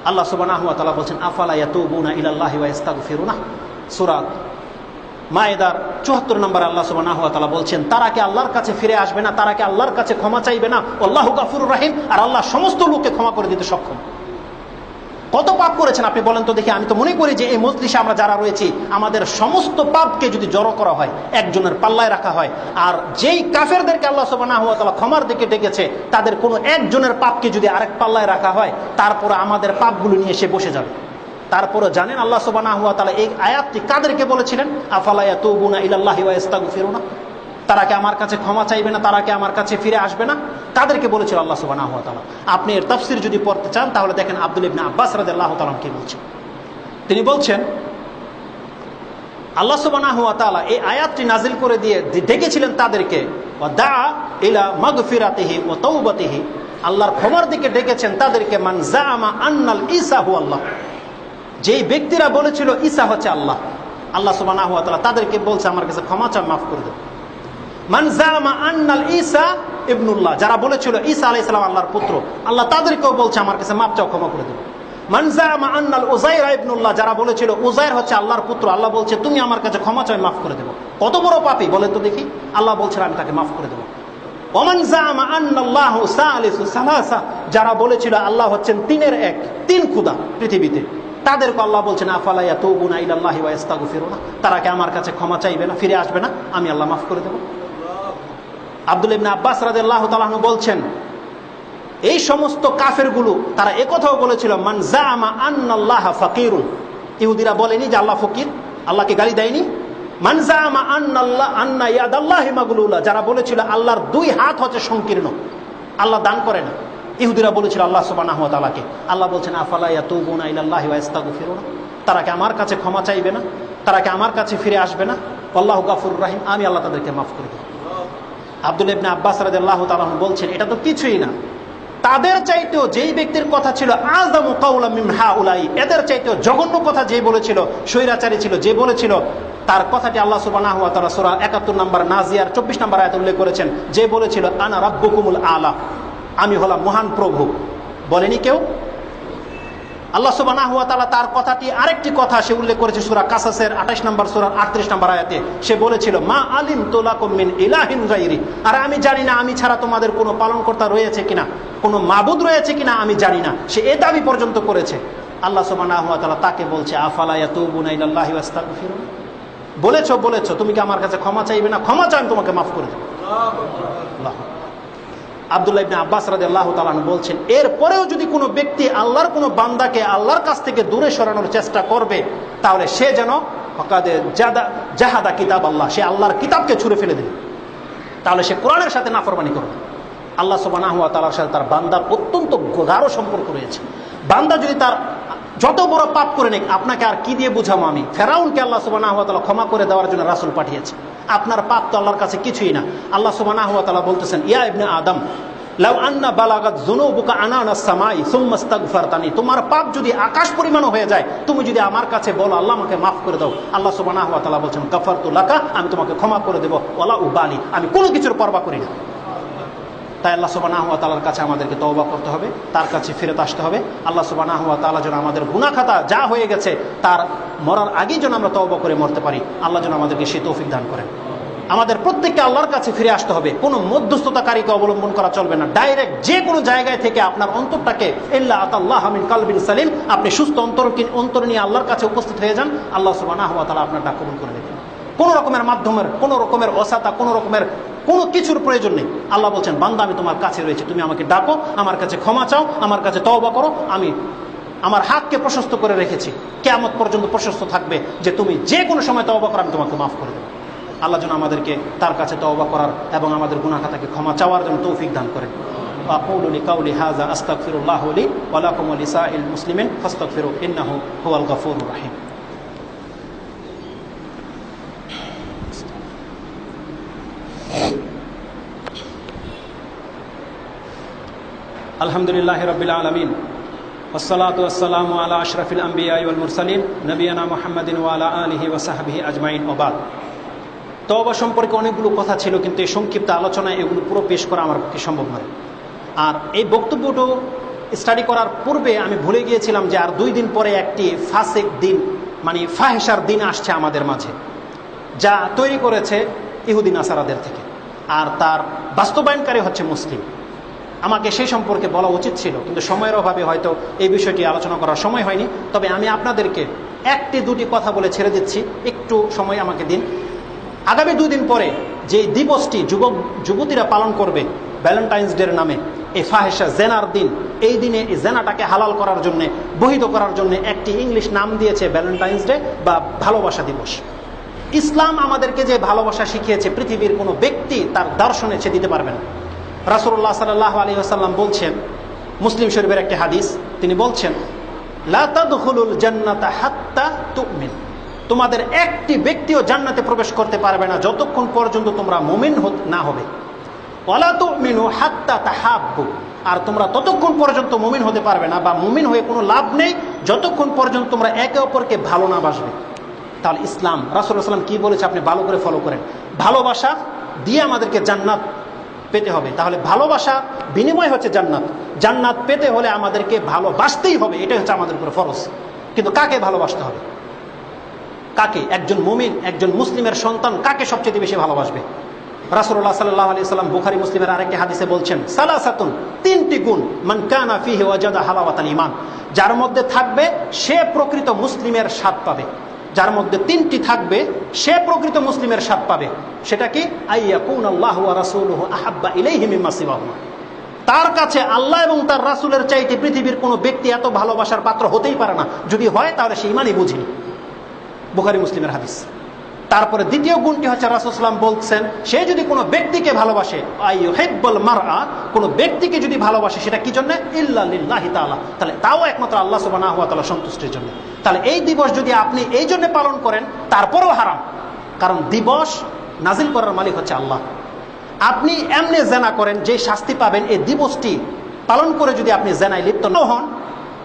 আল্লাহ সুবহানাহু ওয়া তাআলা বলছেন, আফালা ইয়াতুবুনা ইলাল্লাহি ওয়া ইস্তাগফিরুনা, সূরা মায়েদার ৭৪ নম্বর আল্লাহ সুবহানাহু ওয়া তাআলা বলছেন, তারা কি আল্লাহর কাছে ফিরে আসবে না? তারা কি আল্লাহর কাছে ক্ষমা চাইবে না? আল্লাহু গাফুরুর রহিম, আর আল্লাহ সমস্ত লোককে ক্ষমা করে দিতে সক্ষম। কত পাপ করেছেন আপনি বলেন তো দেখি? আমি তো মনে করি যে এই মজলিসে আমরা যারা রয়েছি, আমাদের সমস্ত পাপকে যদি জড়ো করা হয়, একজনের পাল্লায় রাখা হয়, আর যেই কাফেরদেরকে আল্লাহ সুবহানাহু ওয়া তাআলা ক্ষমার দিকে ডেকেছে, তাদের কোনো একজনের পাপকে যদি আরেক পাল্লায় রাখা হয়, তারপরে আমাদের পাপগুলো নিয়ে সে বসে যাবে। তারপরে জানেন আল্লাহ সুবহানাহু ওয়া তাআলা এই আয়াতটি কাদেরকে বলেছিলেন? আফালা ইয়াতুবুনা ইলাল্লাহি ওয়া ইস্তাগফিরুনা, তারা কি আমার কাছে ক্ষমা চাইবে না? তারা কি আমার কাছে ফিরে আসবে না? কাদেরকে বলেছিল আল্লাহ সুবহানাহু ওয়া তাআলা? আপনি এর তাফসীর যদি পড়তে চান, তাহলে দেখেন আব্দুল্লাহ ইবনে আব্বাস রাদিয়াল্লাহু তাআলা কি বলছেন। তিনি বলছেন, আল্লাহ সুবহানাহু ওয়া তাআলা এই আয়াতটি নাজিল করে দিয়ে ডেকেছিলেন তাদেরকে, ওয়া দাআ ইলা মাগফিরাতিহি ওয়া তাওবাতিহি, আল্লাহর ক্ষমার দিকে ডেকেছেন তাদেরকে। মান জাআমা আন্নাল ঈসা হু আল্লাহ, যেই ব্যক্তিরা বলেছিল ঈসা হচ্ছে আল্লাহ, আল্লাহ সুবহানাহু ওয়া তাআলা তাদেরকে বলছে, আমার কাছে ক্ষমা চাও, মাফ করে দেব। মান জাআমা আন্নাল ঈসা ইবনুল্লাহ, যারা বলেছিল ঈসা আলাইহিস সালাম আল্লাহর পুত্র, আল্লাহ তাদেরকেও বলছে, আমার কাছে মাফ চাও, ক্ষমা করে দেব। মান জাআমা আন্নাল উযাইর ইবনুল্লাহ, যারা বলেছিল উযাইর হচ্ছে আল্লাহর পুত্র, আল্লাহ বলছে, তুমি আমার কাছে ক্ষমা চাও, মাফ করে দেব। কত বড় পাপী বলেন তো দেখি? আল্লাহ বলছেন, আমি তাকে মাফ করে দেব। ওমান জাআমা আন্নাল্লাহু সালিসু সালাসা, যারা বলেছিল আল্লাহ হচ্ছেন তিনের এক, তিন খোদা পৃথিবীতে, তাদেরকে আল্লাহ বলছেন, আফালা ইয়াতুবুনা ইলাল্লাহি ওয়া ইস্তাগফিরুনা, তারা কি আমার কাছে ক্ষমা চাইবে না, ফিরে আসবে না? আমি আল্লাহ মাফ করে দেব। আব্দুল্লাহ ইবনে আব্বাস রাদিয়াল্লাহু তাআলা আনহু বলছেন, এই সমস্ত কাফেরগুলো তারা একথাও বলেছিল, মান জাআমা আন্নাল্লাহা ফাকিরুন, ইহুদিরা বলেনি যে আল্লাহ ফকির, আল্লাহকে গালি দেয়নি। মান জাআমা আন্না ইয়াদাল্লাহি মাগলুলা, যারা বলেছিল আল্লাহর দুই হাত হচ্ছে সংকীর্ণ, আল্লাহ দান করে না, ইহুদিরা বলেছিল আল্লাহ সুবহানাহু ওয়া তাআলাকে। আল্লাহ বলছেন, আফালা ইয়াতুবুনা ইলাল্লাহি ওয়া ইস্তাগফিরুনা, তারা কি আমার কাছে ক্ষমা চাইবে না? তারা কি আমার কাছে ফিরে আসবে না? আল্লাহু গাফুরুর রহিম, আমি আল্লাহ তাদেরকে মাফ করে দেব। আব্দুল্লাহ ইবনে আব্বাস রাদিয়াল্লাহু তাআলা বলছেন, এটা তো কিছুই না, তাদের চাইতেও যেই ব্যক্তির কথা ছিল আযামু কাওলাম মিন হাউলাই, এদের চাইতেও জঘন্য কথা যে বলেছিল, স্বৈরাচারী ছিল যে বলেছিল, তার কথাটি আল্লাহ সুবহানাহু ওয়া তাআলা সূরা ৭১ নম্বর নাজিয়ার ২৪ নম্বর আয়াতে উল্লেখ করেছেন, যে বলেছিল আনা রাব্বুকুমুল আলা, আমি হলাম মহান প্রভু। বলেনি কেউ? আল্লাহ সুবহানাহু ওয়া তাআলা তার কথাটি আরেকটি কথা সে উল্লেখ করেছে সূরা কাসাসের ২৮ নম্বর সূরার ৩৮ নম্বর আয়াতে। সে বলেছিল মা আলিমতু লাকুম মিন ইলাহিন গায়রি, আর আমি জানি না আমি ছাড়া তোমাদের কোনো পালনকর্তা রয়েছে কিনা, কোনো মাবুদ রয়েছে কিনা আমি জানি না। সে এ দাবি পর্যন্ত করেছে। আল্লাহ সুবহানাহু ওয়া তাআলা তাকে বলছে আফালা ইয়াতুবুনা ইলাল্লাহি ওয়াস্তাগফিরুন, বলেছো তুমি কি আমার কাছে ক্ষমা চাইবে না? ক্ষমা চাই, আমি তোমাকে মাফ করে দেব। আল্লাহু আব্দুল্লাহ ইবনে আব্বাস রাদিয়াল্লাহু তাআলা আনহু বলছেন, এরপরেও যদি কোনো ব্যক্তি আল্লাহর কোনো বান্দাকে আল্লাহর কাছ থেকে দূরে সরানোর চেষ্টা করবে, তাহলে সে যেন জাহাদা কিতাব আল্লাহ, সে আল্লাহর কিতাবকে ছুঁড়ে ফেলে দেবে, তাহলে সে কোরআনের সাথে নাফরমানি করবে। আল্লাহ সুবহানাহু ওয়া তাআলার সাথে তার বান্দার অত্যন্ত গাঢ় সম্পর্ক রয়েছে। বান্দা যদি তার যত বড় পাপ করে নেক, আপনাকে আর কি দিয়ে বুঝাবো আমি? ফেরাউনকে আল্লাহ সুবহানাহু ওয়া তাআলা ক্ষমা করে দেওয়ার জন্য রাসূল পাঠিয়েছে। আপনার পাপ তো আল্লাহর কাছে কিছুই না। আল্লাহ সুবহানাহু ওয়া তাআলা বলতেছেন, ইয়া ইবনে আদম লাউ আন্না বালাগাত যুনুবুকা আনানাস সামাই সুম্মা ইস্তাগফারতানি, তোমার পাপ যদি আকাশ পরিমাণও হয়ে যায়, তুমি যদি আমার কাছে বলো আল্লাহ আমাকে মাফ করে দাও, আল্লাহ সুবহানাহু ওয়া তাআলা বলছেন গাফারতু লাকা, আমি তোমাকে ক্ষমা করে দেব, ওয়ালা উবালি, আমি কোনো কিছুর পরোয়া করি না। তাই আল্লাহ সুবহানাহু ওয়া তাআলার কাছে আমাদেরকে তওবা করতে হবে, তার কাছে ফিরত আসতে হবে। আল্লাহ সুবহানাহু ওয়া তাআলা যেন আমাদের গুনাহ খাতা যা হয়ে গেছে তার মরার আগেই যেন আমরা তওবা করে মরতে পারি, আল্লাহ যেন আমাদেরকে সেই তৌফিক দান করেন। আমাদের প্রত্যেককে আল্লাহর কাছে ফিরে আসতে হবে, কোনো মধ্যস্থতাকারীকে অবলম্বন করা চলবে না। ডাইরেক্ট যে কোনো জায়গায় থেকে আপনার অন্তরটাকে ইল্লা আতাল্লাহ মিন কালবিন সালিম, আপনি সুস্থ অন্তর নিয়ে আল্লাহর কাছে উপস্থিত হয়ে যান, আল্লাহ সুবহানাহু ওয়া তাআলা আপনার ডাক কবুল করে নেবেন। কোনো রকমের মাধ্যমের, কোনো রকমের অসাতা, কোনো রকমের কোনো কিছুর প্রয়োজন নেই। আল্লাহ বলছেন বান্দা আমি তোমার কাছে রয়েছে, তুমি আমাকে ডাকো, আমার কাছে ক্ষমা চাও, আমার কাছে তওবা করো, আমি আমার হাতকে প্রশস্ত করে রেখেছি, কিয়ামত পর্যন্ত প্রশস্ত থাকবে, যে তুমি যে কোনো সময় তওবা করো আমি তোমাকে মাফ করে দেবো। আল্লাহ যেন আমাদেরকে তার কাছে তওবা করার এবং আমাদের গুনাহ খাতাকে ক্ষমা চাওয়ার জন্য তৌফিক দান করেন। আকুলু লিকাউলি হাযা আস্তাগফিরুল্লাহ লি ওয়া লাকুম ওয়া লিসাইল মুসলিমিন ফাস্তাগফিরু ইন্নাহু হুয়াল গফুরুর রহিম। আলহামদুলিল্লাহি রাব্বিল আলামিন ওয়াসসালাতু ওয়াসসালামু আলা আশরাফিল আমবিয়া ওয়াল মুরসালিন নবিয়ানা মুহাম্মাদিন ওয়া আলা আলিহি ওয়া সাহবিহি আজমাইন ওয়া বাদ। তওবা সম্পর্কে অনেকগুলো কথা ছিল, কিন্তু এই সংক্ষিপ্ত আলোচনায় এগুলো পুরো পেশ করা আমার পক্ষে সম্ভব নয়। আর এই বক্তব্যটা স্টাডি করার পূর্বে আমি ভুলে গিয়েছিলাম যে আর 2 দিন পরে একটি ফাসিক দিন, মানে ফাহেশার দিন আসছে আমাদের মাঝে, যা তৈরি করেছে ইহুদি নাসারাদের থেকে, আর তার বাস্তবায়নকারী হচ্ছে মুসলিম। আমাকে সেই সম্পর্কে বলা উচিত ছিল, কিন্তু সময়ের অভাবে হয়তো এই বিষয়টি আলোচনা করার সময় হয়নি। তবে আমি আপনাদেরকে 1-2টি কথা বলে ছেড়ে দিচ্ছি, একটু সময় আমাকে দিন। আগামী 2 দিন পরে যে দিবসটি যুবতীরা পালন করবে ভ্যালেন্টাইন্স ডের নামে, এই ফাহেশা জেনার দিন, এই দিনে এই জেনাটাকে হালাল করার জন্য, বহিত করার জন্য একটি ইংলিশ নাম দিয়েছে ভ্যালেন্টাইন্স ডে বা ভালোবাসা দিবস। ইসলাম আমাদেরকে যে ভালোবাসা শিখিয়েছে পৃথিবীর কোনো ব্যক্তি তার দর্শনে সে দিতে পারবে না। রাসূলুল্লাহ সাল্লাল্লাহু আলাইহি ওয়াসাল্লাম বলছেন, মুসলিম শরীফের একটি হাদিস, তিনি বলছেন লা তাদখুলুল জান্নাতা হাত্তা তুমিন, তোমাদের একটি ব্যক্তিও জান্নাতে প্রবেশ করতে পারবে না যতক্ষণ পর্যন্ত তোমরা মুমিন না হবে। ওয়ালা তুমিনু হাত্তা তাহাব্বু, আর তোমরা ততক্ষণ পর্যন্ত মুমিন হতে পারবে না বা মুমিন হয়ে কোনো লাভ নেই যতক্ষণ পর্যন্ত তোমরা একে অপরকে ভালো না বাসবে। তাহলে ইসলাম, রাসূলুল্লাহ সাল্লাল্লাহু আলাইহি ওয়াসাল্লাম কি বলেছে আপনি ভালো করে ফলো করেন। ভালোবাসা দিয়ে আমাদেরকে জান্নাত পেতে হবে, তাহলে ভালোবাসা বিনিময় হচ্ছে জান্নাত। জান্নাত পেতে হলে আমাদেরকে ভালোবাসতেই হবে, এটাই হচ্ছে আমাদের উপর ফরজ। কিন্তু কাকে ভালোবাসতে হবে? কাকে? একজন মুমিন, একজন মুসলিমের সন্তান কাকে সবচেয়ে বেশি ভালোবাসবে? রাসূলুল্লাহ সাল্লাল্লাহু আলাইহি ওয়াসাল্লাম বুখারী মুসলিমের আরেকটি হাদিসে বলছেন সালাসাতুন, 3টি গুণ, মান কানা ফিহি ওয়াজাদা হালাওয়াতাল ঈমান, যার মধ্যে থাকবে সে প্রকৃত মুসলিমের স্বাদ পাবে। যার মধ্যে 3টি থাকবে সে প্রকৃত মুসলিমের স্বাদ পাবে। সেটা কি? আইয়াকুনাল্লাহু ওয়া রাসূলুহু আহাব্বা ইলাইহি মিম্মা সিওয়াহুমা, তার কাছে আল্লাহ এবং তার রাসূলের চাইতে পৃথিবীর কোনো ব্যক্তি এত ভালোবাসার পাত্র হতেই পারে না। যদি হয় তাহলে সে ঈমানই বুঝেনি। বুখারী মুসলিমের হাদিস। তারপরে দ্বিতীয় গুণটি হচ্ছে রাসূল সাল্লাল্লাহু আলাইহি ওয়াসাল্লাম বলছেন, সে যদি কোনো ব্যক্তিকে ভালোবাসে, আইয়ুহিব্বুল মারআ, কোনো ব্যক্তিকে যদি ভালোবাসে, সেটা কি জন্য? ইল্লা লিল্লাহি তাআলা, তাহলে তাও একমাত্র আল্লাহ সুবহানাহু ওয়া তাআলা সন্তুষ্টির জন্য। তাহলে এই দিবস যদি আপনি এই জন্য পালন করেন তারপরেও হারাম, কারণ দিবস নাজিল করার মালিক হচ্ছে আল্লাহ। আপনি এমনি জেনা করেন যে শাস্তি পাবেন, এই দিবসটি পালন করে যদি আপনি জেনায় লিপ্ত না হন,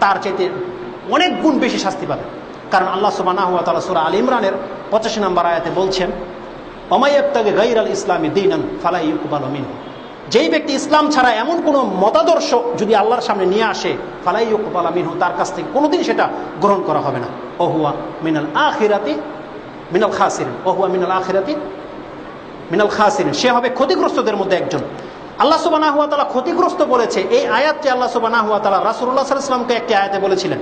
তার চাইতে অনেক গুণ বেশি শাস্তি পাবেন। কারণ আল্লাহ সুবহানাহু ওয়া তাআলা সূরা আল ইমরানের 85 নম্বর আয়াতে বলছেন, ওয়া ইয়াবতাগি গায়রাল ইসলামি দীনান ফালা ইউকবালু মিনহু, যেই ব্যক্তি ইসলাম ছাড়া এমন কোনো মতাদর্শ যদি আল্লাহর সামনে নিয়ে আসে, ফালা ইউকবালু মিনহু, তার কাছ থেকে কোনোদিন সেটা গ্রহণ করা হবে না। ওয়া হুয়া মিনাল আখিরাতি মিনাল খাসিরিন, ওয়া হুয়া মিনাল আখিরাতি মিনাল খাসিরিন, সে হবে ক্ষতিগ্রস্তদের মধ্যে একজন। আল্লাহ সুবহানাহু ওয়া তাআলা ক্ষতিগ্রস্ত বলেছে, এই আয়াতটি আল্লাহ সুবহানাহু ওয়া তাআলা রাসূলুল্লাহ সাল্লাল্লাহু আলাইহি ওয়াসাল্লামকে একটি আয়াতে বলেছিলেন,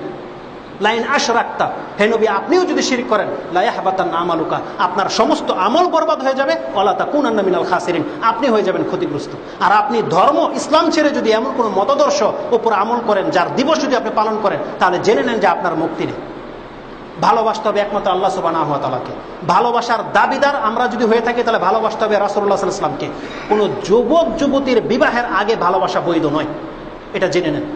লাইন আশরাকতা, হে নবী আপনিও যদি শিরক করেন, লা ইয়াহবাতান্না আমালুকা, আপনার সমস্ত আমল বরবাদ হয়ে যাবে, ওয়ালা তাকুনান্না মিনাল খাসিরিন, আপনি হয়ে যাবেন ক্ষতিগ্রস্ত। আর আপনি ধর্ম ইসলাম ছেড়ে যদি এমন কোনো মতাদর্শ উপর আমল করেন, যার দিবস যদি আপনি পালন করেন, তাহলে জেনে নেন যে আপনার মুক্তি নেই। ভালোবাসতে হবে একমাত্র আল্লাহ সুবহানাহু ওয়া তাআলাকে। ভালোবাসার দাবিদার আমরা যদি হয়ে থাকি, তাহলে ভালোবাসতে হবে রাসূলুল্লাহ সাল্লাল্লাহু আলাইহি ওয়াসাল্লামকে। কোনো যুবক যুবতীর বিবাহের আগে ভালোবাসা বৈধ নয়, এটা জেনে নেন।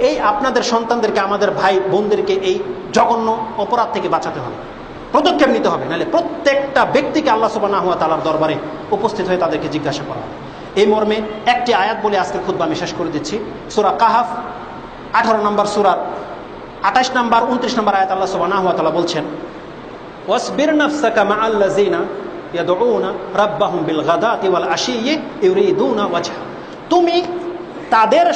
এই আপনাদের সন্তানদেরকে, আমাদের ভাই বোনদেরকে এই জঘন্য অপরাধ থেকে বাঁচাতে হবে, পদক্ষেপ নিতে হবে, নাহলে প্রত্যেকটা ব্যক্তিকে আল্লাহ সুবহানাহু ওয়া তাআলার দরবারে উপস্থিত হয়ে তাদেরকে জিজ্ঞাসা করা হবে। এই মর্মে একটি আয়াত বলে আজকের খুতবা আমি শেষ করে দিচ্ছি। সূরা কাহাফ 18 নম্বর সূরার 28 নম্বর 29 নম্বর আয়াত আল্লাহ সুবহানাহু ওয়া তাআলা বলছেন, ওয়াসবির নাফসাকা মাআল্লাযিনা ইয়াদউনা রাব্বাহুম বিল গাদাতি ওয়াল আশিয়্যি ইউরিদুনা ওয়াজহা, তুমি তাদের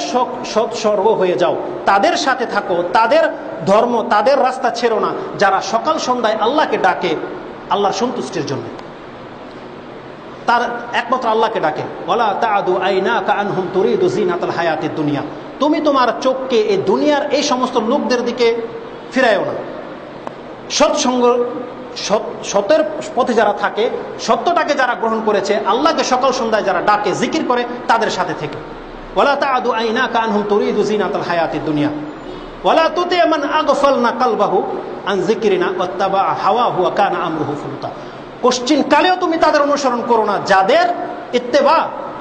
সৎসর্গ হয়ে যাও, তাদের সাথে থাকো, তাদের ধর্ম তাদের রাস্তা ছেড়ো না, যারা সকাল সন্ধ্যায় আল্লাহকে ডাকে আল্লাহর সন্তুষ্টির জন্য, তার একমাত্র আল্লাহকে ডাকে। ওয়ালা তাআদু আইনাকা আনহুম তুরিদু জিনাতাল হায়াতিদ দুনিয়া, তুমি তোমার চোখকে এই দুনিয়ার এই সমস্ত লোকদের দিকে ফিরায়ও না। সৎসঙ্গ, সতের পথে যারা থাকে, সত্যটাকে যারা গ্রহণ করেছে, আল্লাহকে সকাল সন্ধ্যায় যারা ডাকে জিকির করে, তাদের সাথে থেকে। ওয়ালা তাআদু আইনাকা আনহুম তুরিদু জিনাতাল হায়াতিদ দুনিয়া ওয়ালা তুতি মান আগফালনা কলবাহু আন যিকরিনা ওয়াত্তাবা হাওয়াহু ওয়া কানা আমরুহু ফুরতা, কোশ্চিন কালেও তুমি তাদের অনুসরণ করো না যাদের ইত্তেবা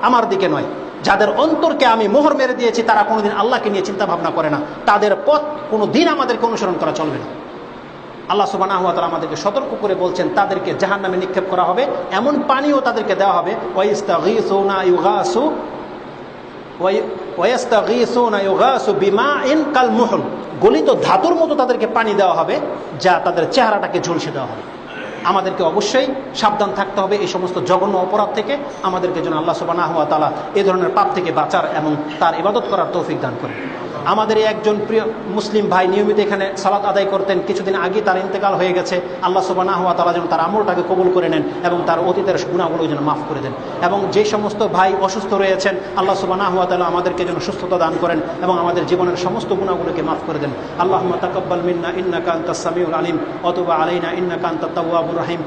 আমার দিকে নয়, যাদের অন্তরকে আমি মোহর মেরে দিয়েছি, তারা কোনোদিন আল্লাহকে নিয়ে চিন্তা ভাবনা করে না, তাদের পথ কোনোদিন আমাদেরকে অনুসরণ করা চলবে না। আল্লাহ সুবহানাহু ওয়া তাআলা আমাদেরকে সতর্ক করে বলছেন, তাদেরকে জাহান্নামে নিক্ষেপ করা হবে, এমন পানিও তাদেরকে দেওয়া হবে, ওয়াইস্তাগীসুনা ইউগাসু ওয়াইস্তাগীসুনা ইউগাসু বিমাইন কাল মুহল, গলিত ধাতুর মতো তাদেরকে পানি দেওয়া হবে, যা তাদের চেহারাটাকে ঝলসে দেওয়া হবে। আমাদেরকে অবশ্যই সাবধান থাকতে হবে এই সমস্ত জঘন্য অপরাধ থেকে। আমাদেরকে যেন আল্লাহ সুবহানাহু ওয়া তাআলা এই ধরনের পাপ থেকে বাঁচার এবং তার ইবাদত করার তৌফিক দান করেন। আমাদের একজন প্রিয় মুসলিম ভাই নিয়মিত এখানে সালাত আদায় করতেন, কিছুদিন আগে তার ইন্তেকাল হয়ে গেছে। আল্লাহ সুবহানাহু ওয়া তাআলা যেন তার আমলটাকে কবুল করে নেন এবং তার অতীতের গুনাহগুলো যেন মাফ করে দেন। এবং যে সমস্ত ভাই অসুস্থ রয়েছেন, আল্লাহ সুবহানাহু ওয়া তাআলা আমাদেরকে যেন সুস্থতা দান করেন এবং আমাদের জীবনের সমস্ত গুনাহগুলোকে মাফ করে দেন। আল্লাহুম্মা তাকাব্বাল মিন্না ইন্নাকা আনতাস সামিউল আলিম ওয়া তুব আলাইনা ইন্নাকা আনতাত তাওয়াবুর রহিম।